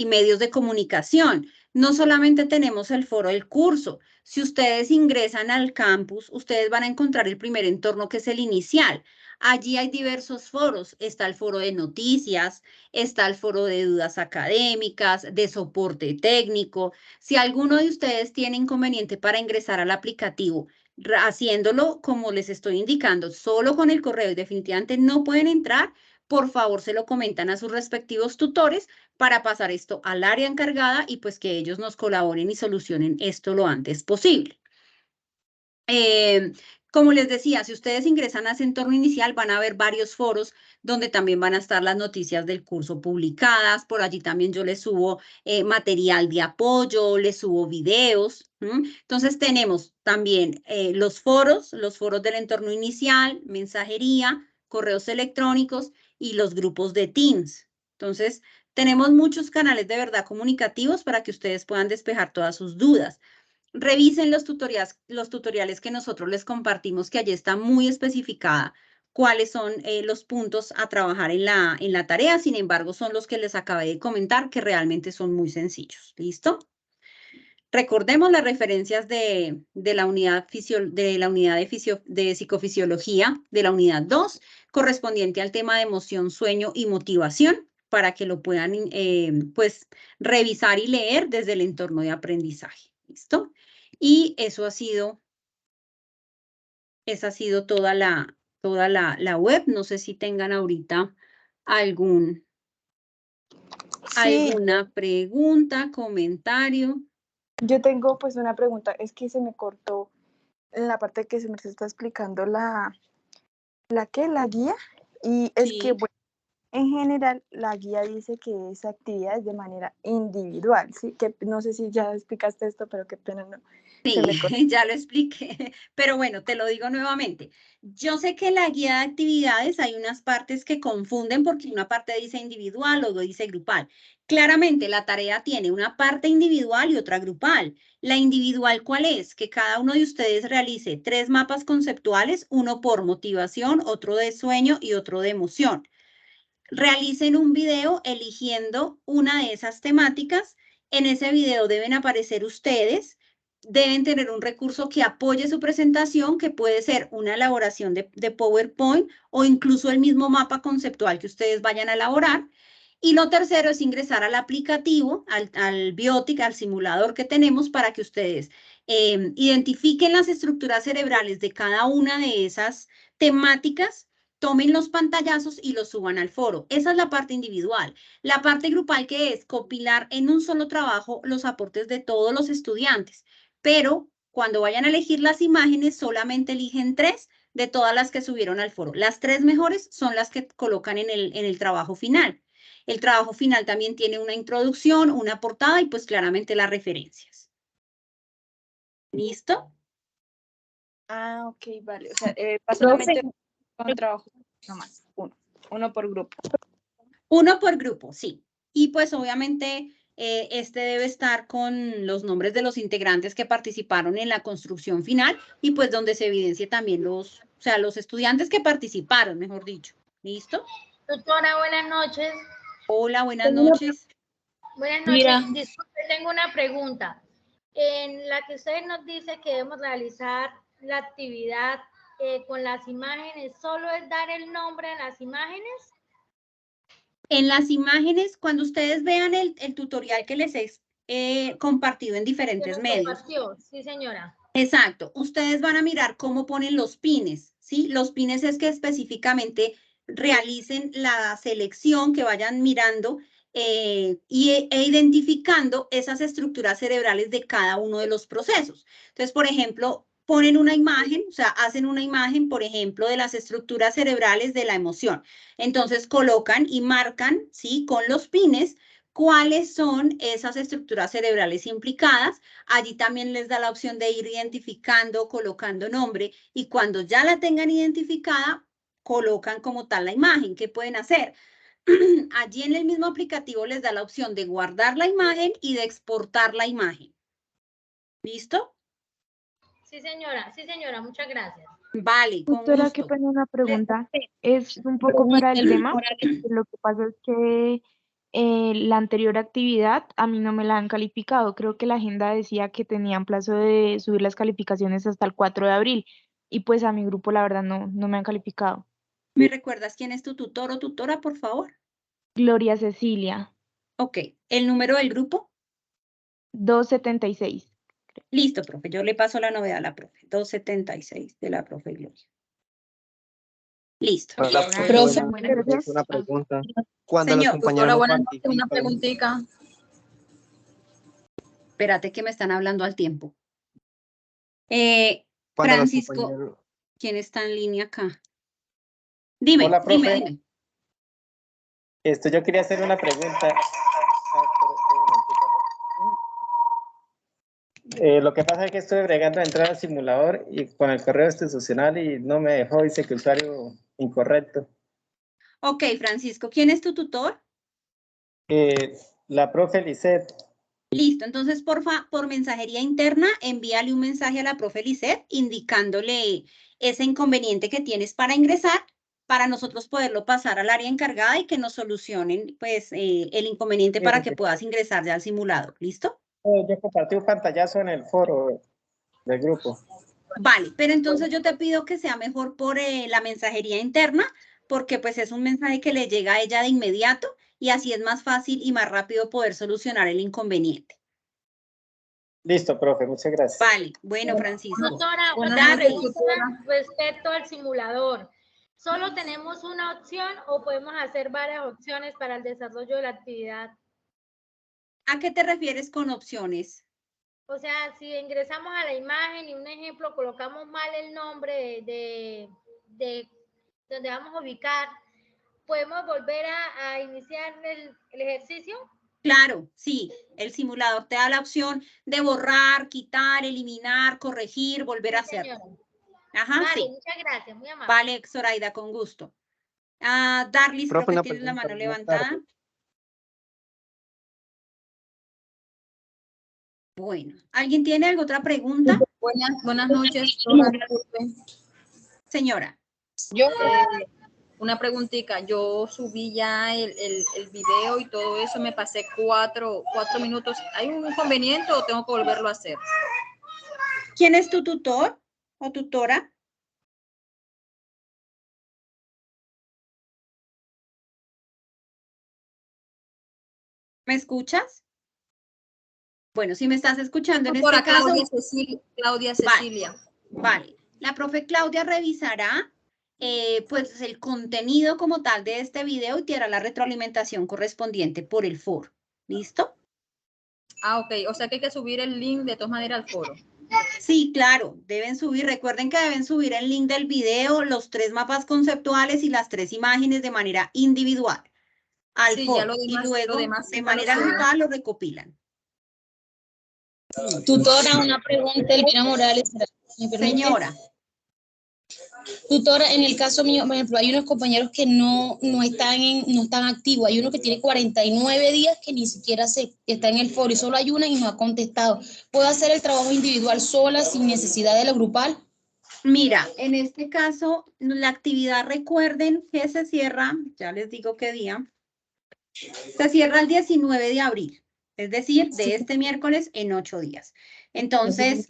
medios de comunicación. No solamente tenemos el foro del curso, si ustedes ingresan al campus, ustedes van a encontrar el primer entorno que es el inicial. Allí hay diversos foros, está el foro de noticias, está el foro de dudas académicas, de soporte técnico. Si alguno de ustedes tiene inconveniente para ingresar al aplicativo, haciéndolo como les estoy indicando, solo con el correo y definitivamente no pueden entrar, por favor se lo comentan a sus respectivos tutores para pasar esto al área encargada y pues que ellos nos colaboren y solucionen esto lo antes posible. Como les decía, si ustedes ingresan a ese entorno inicial van a ver varios foros donde también van a estar las noticias del curso publicadas. Por allí también yo les subo material de apoyo, les subo videos. Entonces tenemos también los foros del entorno inicial, mensajería, correos electrónicos y los grupos de Teams. Entonces, tenemos muchos canales de verdad comunicativos para que ustedes puedan despejar todas sus dudas. Revisen los tutoriales que nosotros les compartimos, que allí está muy especificada cuáles son los puntos a trabajar en la tarea. Sin embargo, son los que les acabé de comentar, que realmente son muy sencillos. ¿Listo? Recordemos las referencias de la unidad de psicofisiología de la unidad 2, correspondiente al tema de emoción, sueño y motivación, para que lo puedan pues, revisar y leer desde el entorno de aprendizaje. ¿Listo? Y esa ha sido toda la web. No sé si tengan ahorita alguna pregunta, comentario. Yo tengo pues una pregunta, es que se me cortó en la parte que se me está explicando la guía, y es que bueno, en general la guía dice que esa actividad es de manera individual, ¿sí? Que no sé si ya explicaste esto, pero qué pena no. Sí, ya lo expliqué, pero bueno, te lo digo nuevamente. Yo sé que en la guía de actividades hay unas partes que confunden porque una parte dice individual, luego dice grupal. Claramente la tarea tiene una parte individual y otra grupal. La individual, ¿cuál es? Que cada uno de ustedes realice 3 mapas conceptuales, uno por motivación, otro de sueño y otro de emoción. Realicen un video eligiendo una de esas temáticas. En ese video deben aparecer ustedes. Deben tener un recurso que apoye su presentación, que puede ser una elaboración de PowerPoint o incluso el mismo mapa conceptual que ustedes vayan a elaborar. Y lo tercero es ingresar al aplicativo, al Biotic, al simulador que tenemos, para que ustedes identifiquen las estructuras cerebrales de cada una de esas temáticas, tomen los pantallazos y los suban al foro. Esa es la parte individual. La parte grupal, que es compilar en un solo trabajo los aportes de todos los estudiantes. Pero cuando vayan a elegir las imágenes, solamente eligen 3 de todas las que subieron al foro. Las 3 mejores son las que colocan en el trabajo final. El trabajo final también tiene una introducción, una portada y pues claramente las referencias. ¿Listo? Ah, ok, vale. O sea, solamente un trabajo nomás, uno por grupo. Uno por grupo, sí. Y pues obviamente este debe estar con los nombres de los integrantes que participaron en la construcción final y pues donde se evidencie también los estudiantes que participaron, mejor dicho. ¿Listo? Doctora, buenas noches. Hola, buenas noches. Buenas noches. Mira. Disculpe, tengo una pregunta. En la que usted nos dice que debemos realizar la actividad con las imágenes, ¿solo es dar el nombre a las imágenes? En las imágenes, cuando ustedes vean el tutorial que les he compartido en diferentes medios. Sí, señora. Exacto. Ustedes van a mirar cómo ponen los pines, ¿sí? Los pines es que específicamente realicen la selección, que vayan mirando e identificando esas estructuras cerebrales de cada uno de los procesos. Entonces, por ejemplo, ponen una imagen, o sea, hacen una imagen, por ejemplo, de las estructuras cerebrales de la emoción. Entonces, colocan y marcan, ¿sí? Con los pines, cuáles son esas estructuras cerebrales implicadas. Allí también les da la opción de ir identificando, colocando nombre, y cuando ya la tengan identificada, colocan como tal la imagen. ¿Qué pueden hacer? Allí en el mismo aplicativo les da la opción de guardar la imagen y de exportar la imagen. ¿Listo? Sí, señora, muchas gracias. Vale, con Doctora, gusto. qué pena una pregunta. Es un poco para el tema. Lo que pasa es que la anterior actividad a mí no me la han calificado. Creo que la agenda decía que tenían plazo de subir las calificaciones hasta el 4 de abril. Y pues a mi grupo, la verdad, no me han calificado. ¿Me recuerdas quién es tu tutor o tutora, por favor? Gloria Cecilia. Ok. ¿El número del grupo? 276. Listo, profe. Yo le paso la novedad a la profe. 276 de la profe Gloria. Listo. Hola, profe, una pregunta. Cuando Señor, los compañeros Doctora, participan, una preguntita. Espérate que me están hablando al tiempo. cuando Francisco, los compañeros... ¿quién está en línea acá? Dime, Hola, profe. dime. Yo quería hacer una pregunta. Lo que pasa es que estoy bregando a entrar al simulador y con el correo institucional y no me dejó, dice que usuario incorrecto. Ok, Francisco, ¿quién es tu tutor? La profe Lisset. Listo, entonces porfa, por mensajería interna, envíale un mensaje a la profe Lisset indicándole ese inconveniente que tienes para ingresar, para nosotros poderlo pasar al área encargada y que nos solucionen pues el inconveniente para que puedas ingresar ya al simulador. ¿Listo? Yo compartí un pantallazo en el foro del grupo. Vale, pero entonces yo te pido que sea mejor por la mensajería interna, porque pues es un mensaje que le llega a ella de inmediato y así es más fácil y más rápido poder solucionar el inconveniente. Listo, profe, muchas gracias. Vale, bueno, Francisco. Doctora, Buenas una noches. pregunta respecto al simulador. ¿Solo tenemos una opción o podemos hacer varias opciones para el desarrollo de la actividad? ¿A qué te refieres con opciones? O sea, si ingresamos a la imagen y un ejemplo, colocamos mal el nombre de donde vamos a ubicar, ¿podemos volver a iniciar el ejercicio? Claro, sí, el simulador te da la opción de borrar, quitar, eliminar, corregir, volver a hacerlo. Ajá, Vale, sí. muchas gracias, muy amable. Vale, Zoraida, con gusto. Darlis, creo que tienes la mano levantada. Bueno, ¿alguien tiene alguna otra pregunta? Buenas noches. Señora. Yo, una preguntita. Yo subí ya el video y todo eso, me pasé cuatro minutos. ¿Hay un inconveniente o tengo que volverlo a hacer? ¿Quién es tu tutor o tutora? ¿Me escuchas? Bueno, si me estás escuchando en este caso... Claudia Cecilia. Vale. La profe Claudia revisará pues el contenido como tal de este video y te hará la retroalimentación correspondiente por el foro. ¿Listo? Ah, ok. O sea que hay que subir el link de todas maneras al foro. Sí, claro. Deben subir. Recuerden que deben subir el link del video, los 3 mapas conceptuales y las 3 imágenes de manera individual al foro. Ya lo demás, y luego de manera grupal lo recopilan. Tutora, una pregunta, Elvira Morales. ¿Me permite? Señora. Tutora, en el caso mío, por ejemplo, hay unos compañeros que no están activos. Hay uno que tiene 49 días que ni siquiera está en el foro y solo hay una y no ha contestado. ¿Puedo hacer el trabajo individual sola sin necesidad de lo grupal? Mira, en este caso, la actividad, recuerden que se cierra, ya les digo qué día, se cierra el 19 de abril, es decir, de este miércoles en 8 días. Entonces,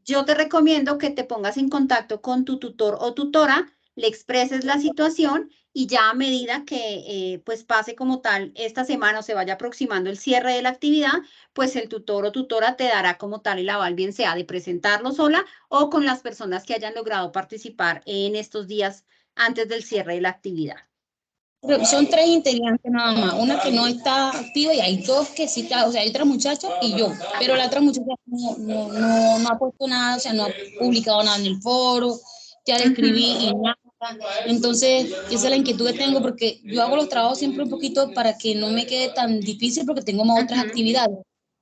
yo te recomiendo que te pongas en contacto con tu tutor o tutora, le expreses la situación y ya a medida que pues pase como tal esta semana o se vaya aproximando el cierre de la actividad, pues el tutor o tutora te dará como tal el aval, bien sea de presentarlo sola o con las personas que hayan logrado participar en estos días antes del cierre de la actividad. Pero son 3 integrantes nada más, una que no está activa y hay 2 que sí está, o sea, hay otra muchacha y yo, pero la otra muchacha no ha puesto nada, o sea, no ha publicado nada en el foro, ya le escribí y nada. Entonces, esa es la inquietud que tengo porque yo hago los trabajos siempre un poquito para que no me quede tan difícil porque tengo más otras actividades.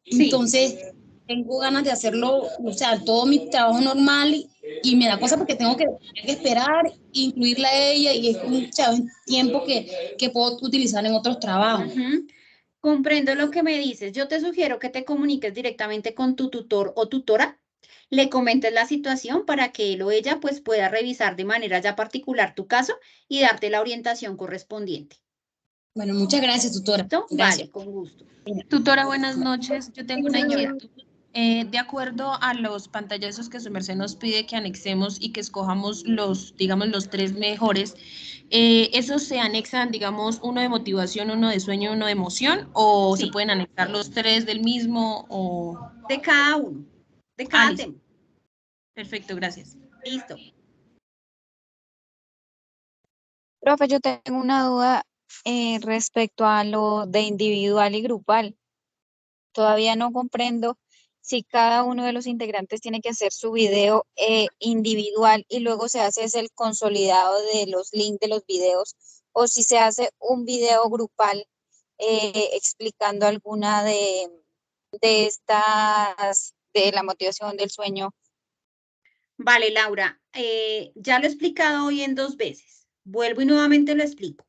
Entonces, tengo ganas de hacerlo, o sea, todo mi trabajo normal y me da cosa porque tengo que esperar, incluirla a ella y es un tiempo que puedo utilizar en otros trabajos. Comprendo lo que me dices. Yo te sugiero que te comuniques directamente con tu tutor o tutora, le comentes la situación para que él o ella pues pueda revisar de manera ya particular tu caso y darte la orientación correspondiente. Bueno, muchas gracias, tutora. Gracias. Vale, con gusto. Tutora, buenas noches. Yo tengo una inquietud. De acuerdo a los pantallazos que su merced nos pide que anexemos y que escojamos digamos, los 3 mejores, ¿esos se anexan, digamos, uno de motivación, uno de sueño, uno de emoción? ¿O se pueden anexar los 3 del mismo? O... De cada uno, de cada tema. Perfecto, gracias. Listo. Profe, yo tengo una duda respecto a lo de individual y grupal. Todavía no comprendo si cada uno de los integrantes tiene que hacer su video individual y luego se hace el consolidado de los links de los videos, o si se hace un video grupal explicando alguna de estas, de la motivación, del sueño. Vale, Laura, ya lo he explicado hoy en 2 veces. Vuelvo y nuevamente lo explico.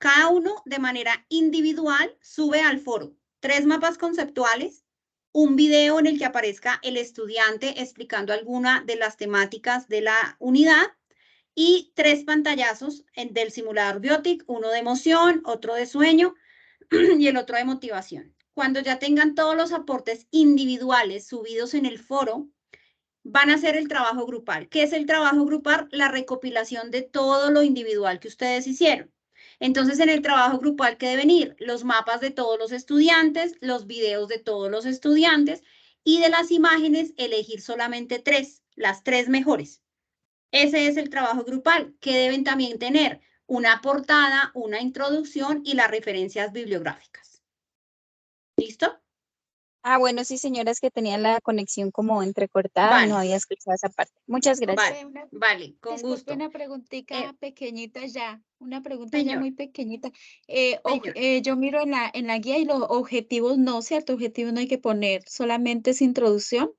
cada uno de manera individual sube al foro 3 mapas conceptuales, un video en el que aparezca el estudiante explicando alguna de las temáticas de la unidad y 3 pantallazos del simulador Biotic, uno de emoción, otro de sueño y el otro de motivación. Cuando ya tengan todos los aportes individuales subidos en el foro, van a hacer el trabajo grupal. ¿Qué es el trabajo grupal? La recopilación de todo lo individual que ustedes hicieron. Entonces, en el trabajo grupal, ¿qué deben ir? Los mapas de todos los estudiantes, los videos de todos los estudiantes y de las imágenes, elegir solamente 3, las 3 mejores. Ese es el trabajo grupal, que deben también tener una portada, una introducción y las referencias bibliográficas. ¿Listo? Ah, bueno, sí, señora, es que tenía la conexión como entrecortada y no había escuchado esa parte. Muchas gracias. Vale, con Disculpe, gusto. una preguntita pequeñita ya, una pregunta ya Señor. muy pequeñita. Yo miro en la guía y los objetivos no, ¿cierto? Objetivos no hay que poner, solamente es introducción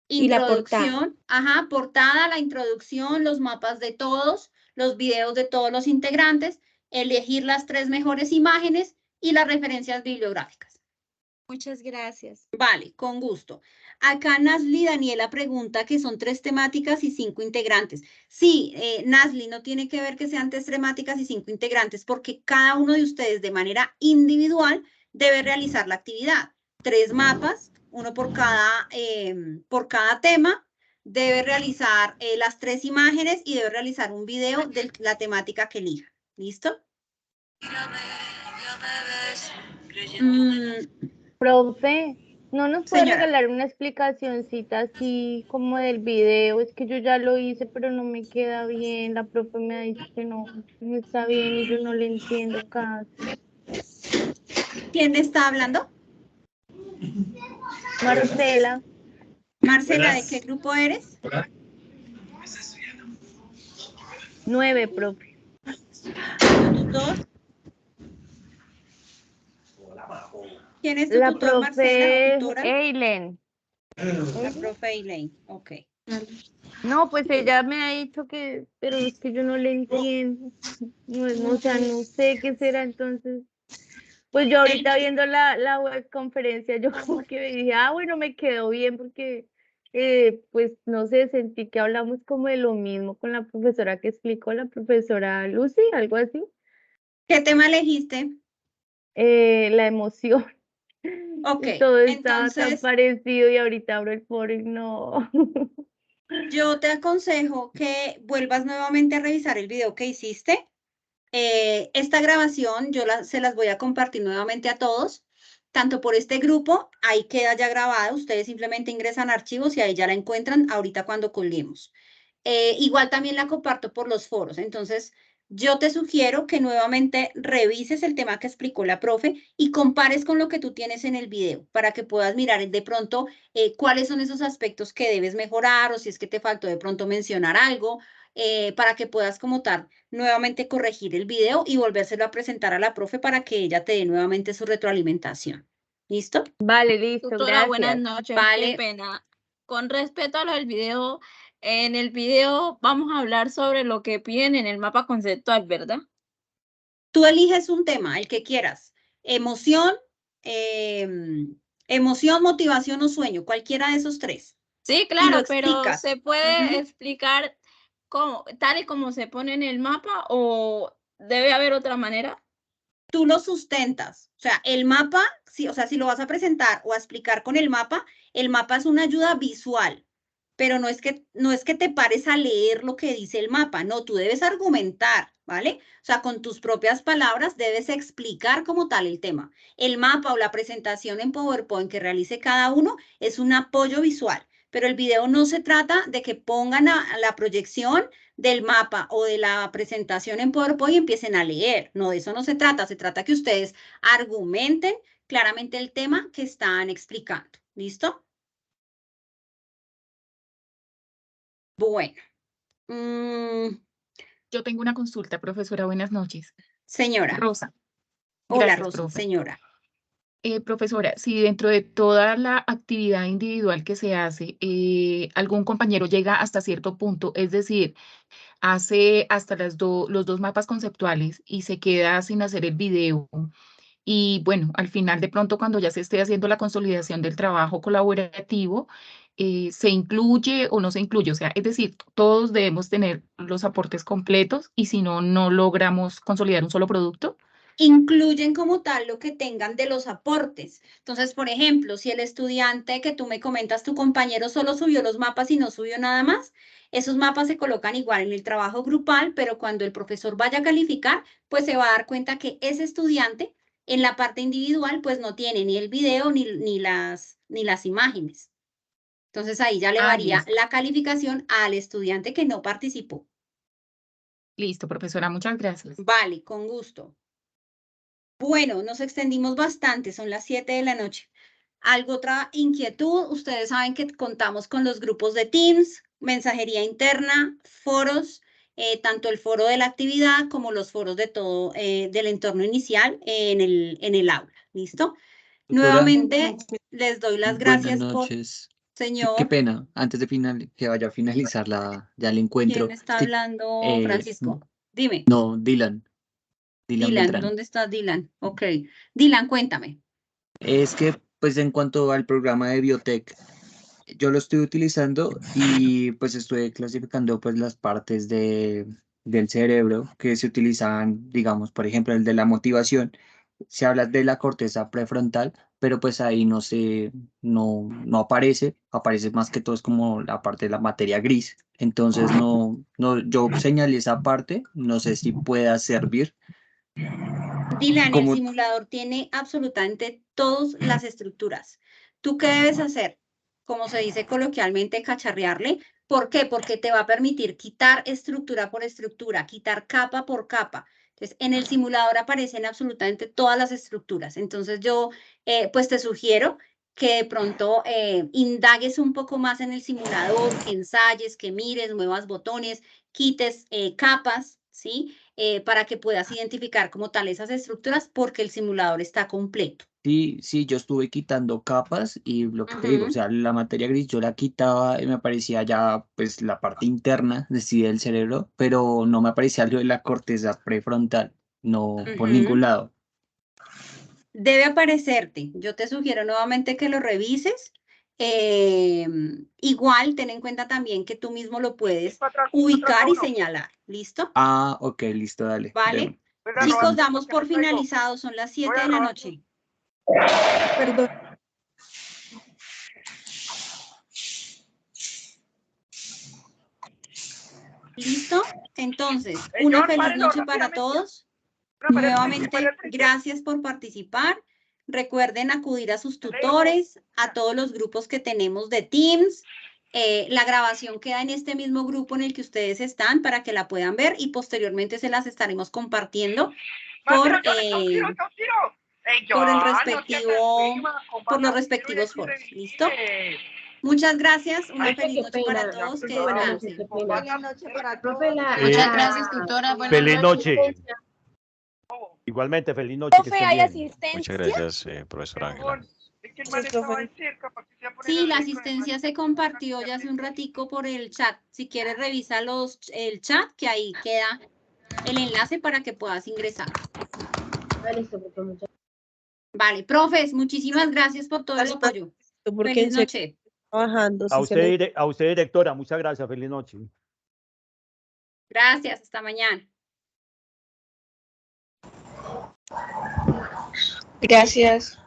y la portada. Introducción, ajá, portada, la introducción, los mapas de todos, los videos de todos los integrantes, elegir las 3 mejores imágenes y las referencias bibliográficas. Muchas gracias. Vale, con gusto. Acá Nasli Daniela pregunta que son 3 temáticas y 5 integrantes. Sí, Nasli, no tiene que ver que sean 3 temáticas y 5 integrantes, porque cada uno de ustedes de manera individual debe realizar la actividad. 3 mapas, uno por cada tema, debe realizar las 3 imágenes y debe realizar un video de la temática que elija. ¿Listo? Profe, ¿no nos puede Señora. regalar una explicacioncita así como del video? Es que yo ya lo hice, pero no me queda bien. La profe me ha dicho que no está bien y yo no le entiendo casi. ¿Quién está hablando? Marcela. Marcela, ¿de qué grupo eres? 9, profe. ¿Tutor? ¿Quién es tu La tutor, Marcela, o profe tutora? Eileen. La profe Eileen, ok. No, pues ella me ha dicho que, pero es que yo no le entiendo. No, o sea, no sé qué será entonces. Pues yo ahorita viendo la web conferencia, yo como que dije, bueno, me quedó bien porque, pues no sé, sentí que hablamos como de lo mismo con la profesora que explicó, la profesora Lucy, algo así. ¿Qué tema elegiste? La emoción. Ok, Y todo estaba tan entonces parecido y ahorita abro el foro y no. yo te aconsejo que vuelvas nuevamente a revisar el video que hiciste. Esta grabación se las voy a compartir nuevamente a todos, tanto por este grupo, ahí queda ya grabada, ustedes simplemente ingresan a archivos y ahí ya la encuentran ahorita cuando colguemos. Igual también la comparto por los foros, entonces yo te sugiero que nuevamente revises el tema que explicó la profe y compares con lo que tú tienes en el video para que puedas mirar de pronto cuáles son esos aspectos que debes mejorar o si es que te faltó de pronto mencionar algo, para que puedas como tal nuevamente corregir el video y volvérselo a presentar a la profe para que ella te dé nuevamente su retroalimentación. ¿Listo? Vale, listo, Tutora, buenas gracias. noches, Vale. qué pena. Con respecto a lo del video, en el video vamos a hablar sobre lo que piden en el mapa conceptual, ¿verdad? Tú eliges un tema, el que quieras. Emoción, motivación o sueño, cualquiera de esos 3. Sí, claro, pero ¿se puede explicar tal y como se pone en el mapa o debe haber otra manera? Tú lo sustentas. O sea, el mapa, si lo vas a presentar o a explicar con el mapa es una ayuda visual, pero no es que te pares a leer lo que dice el mapa, no, tú debes argumentar, ¿vale? O sea, con tus propias palabras debes explicar como tal el tema. El mapa o la presentación en PowerPoint que realice cada uno es un apoyo visual, pero el video no se trata de que pongan a la proyección del mapa o de la presentación en PowerPoint y empiecen a leer. No, de eso no se trata que ustedes argumenten claramente el tema que están explicando. ¿Listo? Bueno. Yo tengo una consulta, profesora. Buenas noches. Señora. Rosa. Hola, Gracias, Rosa, profe. señora. Profesora, si dentro de toda la actividad individual que se hace, algún compañero llega hasta cierto punto, es decir, hace hasta los dos mapas conceptuales y se queda sin hacer el video, y bueno, al final de pronto cuando ya se esté haciendo la consolidación del trabajo colaborativo, se incluye o no se incluye, o sea, es decir, todos debemos tener los aportes completos y si no, no logramos consolidar un solo producto. Incluyen como tal lo que tengan de los aportes. Entonces, por ejemplo, si el estudiante que tú me comentas, tu compañero solo subió los mapas y no subió nada más, esos mapas se colocan igual en el trabajo grupal, pero cuando el profesor vaya a calificar, pues se va a dar cuenta que ese estudiante en la parte individual pues no tiene ni el video ni las imágenes. Entonces ahí ya le varía Listo. la calificación al estudiante que no participó. Listo, profesora, muchas gracias. Vale, con gusto. Bueno, nos extendimos bastante, son las 7 de la noche. ¿Algo otra inquietud? Ustedes saben que contamos con los grupos de Teams, mensajería interna, foros, tanto el foro de la actividad como los foros de todo del entorno inicial en el aula. ¿Listo? Doctora, Nuevamente les doy las buenas gracias por, noches. Qué señor. pena, antes de que vaya a finalizar ya el encuentro. ¿Quién está hablando, Francisco? Dime. No, Dylan Dylan, Beltrán. ¿dónde está Dylan? Ok. Dylan, cuéntame. Es que, pues, en cuanto al programa de Biotech, yo lo estoy utilizando y pues estoy clasificando pues las partes del cerebro que se utilizan, digamos, por ejemplo, el de la motivación. Se habla de la corteza prefrontal, pero pues ahí no aparece más que todo es como la parte de la materia gris. Entonces yo señalé esa parte, no sé si pueda servir. Dylan, el Como, simulador tiene absolutamente todas las estructuras. ¿Tú qué debes hacer? Como se dice coloquialmente, cacharrearle. ¿Por qué? Porque te va a permitir quitar estructura por estructura, quitar capa por capa. Entonces, en el simulador aparecen absolutamente todas las estructuras. Entonces, yo pues te sugiero que de pronto indagues un poco más en el simulador, que ensayes, que mires, muevas botones, quites capas, ¿sí? Para que puedas identificar como tal esas estructuras porque el simulador está completo. sí, yo estuve quitando capas y lo que te digo, o sea, la materia gris yo la quitaba y me aparecía ya pues la parte interna del cerebro, pero no me aparecía algo de la corteza prefrontal, no por ningún lado. Debe aparecerte. Yo te sugiero nuevamente que lo revises. Igual, ten en cuenta también que tú mismo lo puedes ubicar y señalar. ¿Listo? Ah, ok, listo, dale. ¿Vale? Chicos, damos por finalizado. Son las 7 de la noche. Perdón. ¿Listo? Entonces, una feliz noche para todos. Nuevamente, gracias por participar. Recuerden acudir a sus tutores, a todos los grupos que tenemos de Teams. La grabación queda en este mismo grupo en el que ustedes están para que la puedan ver y posteriormente se las estaremos compartiendo por los respectivos foros. ¿Listo? Muchas gracias. Una feliz noche para todos. Que descansen. Buenas noches para todos. Muchas gracias, tutora. Buenas Feliz noche. Igualmente, feliz noche. Que estén bien. Muchas gracias, profesora Ángela. Sí, la asistencia se compartió ya hace un ratico por el chat. Si quieres, revisa el chat, que ahí queda el enlace para que puedas ingresar. Vale, profes, muchísimas gracias por todo el apoyo. Feliz noche. A usted, directora, muchas gracias. Feliz noche. Gracias, hasta mañana. Gracias.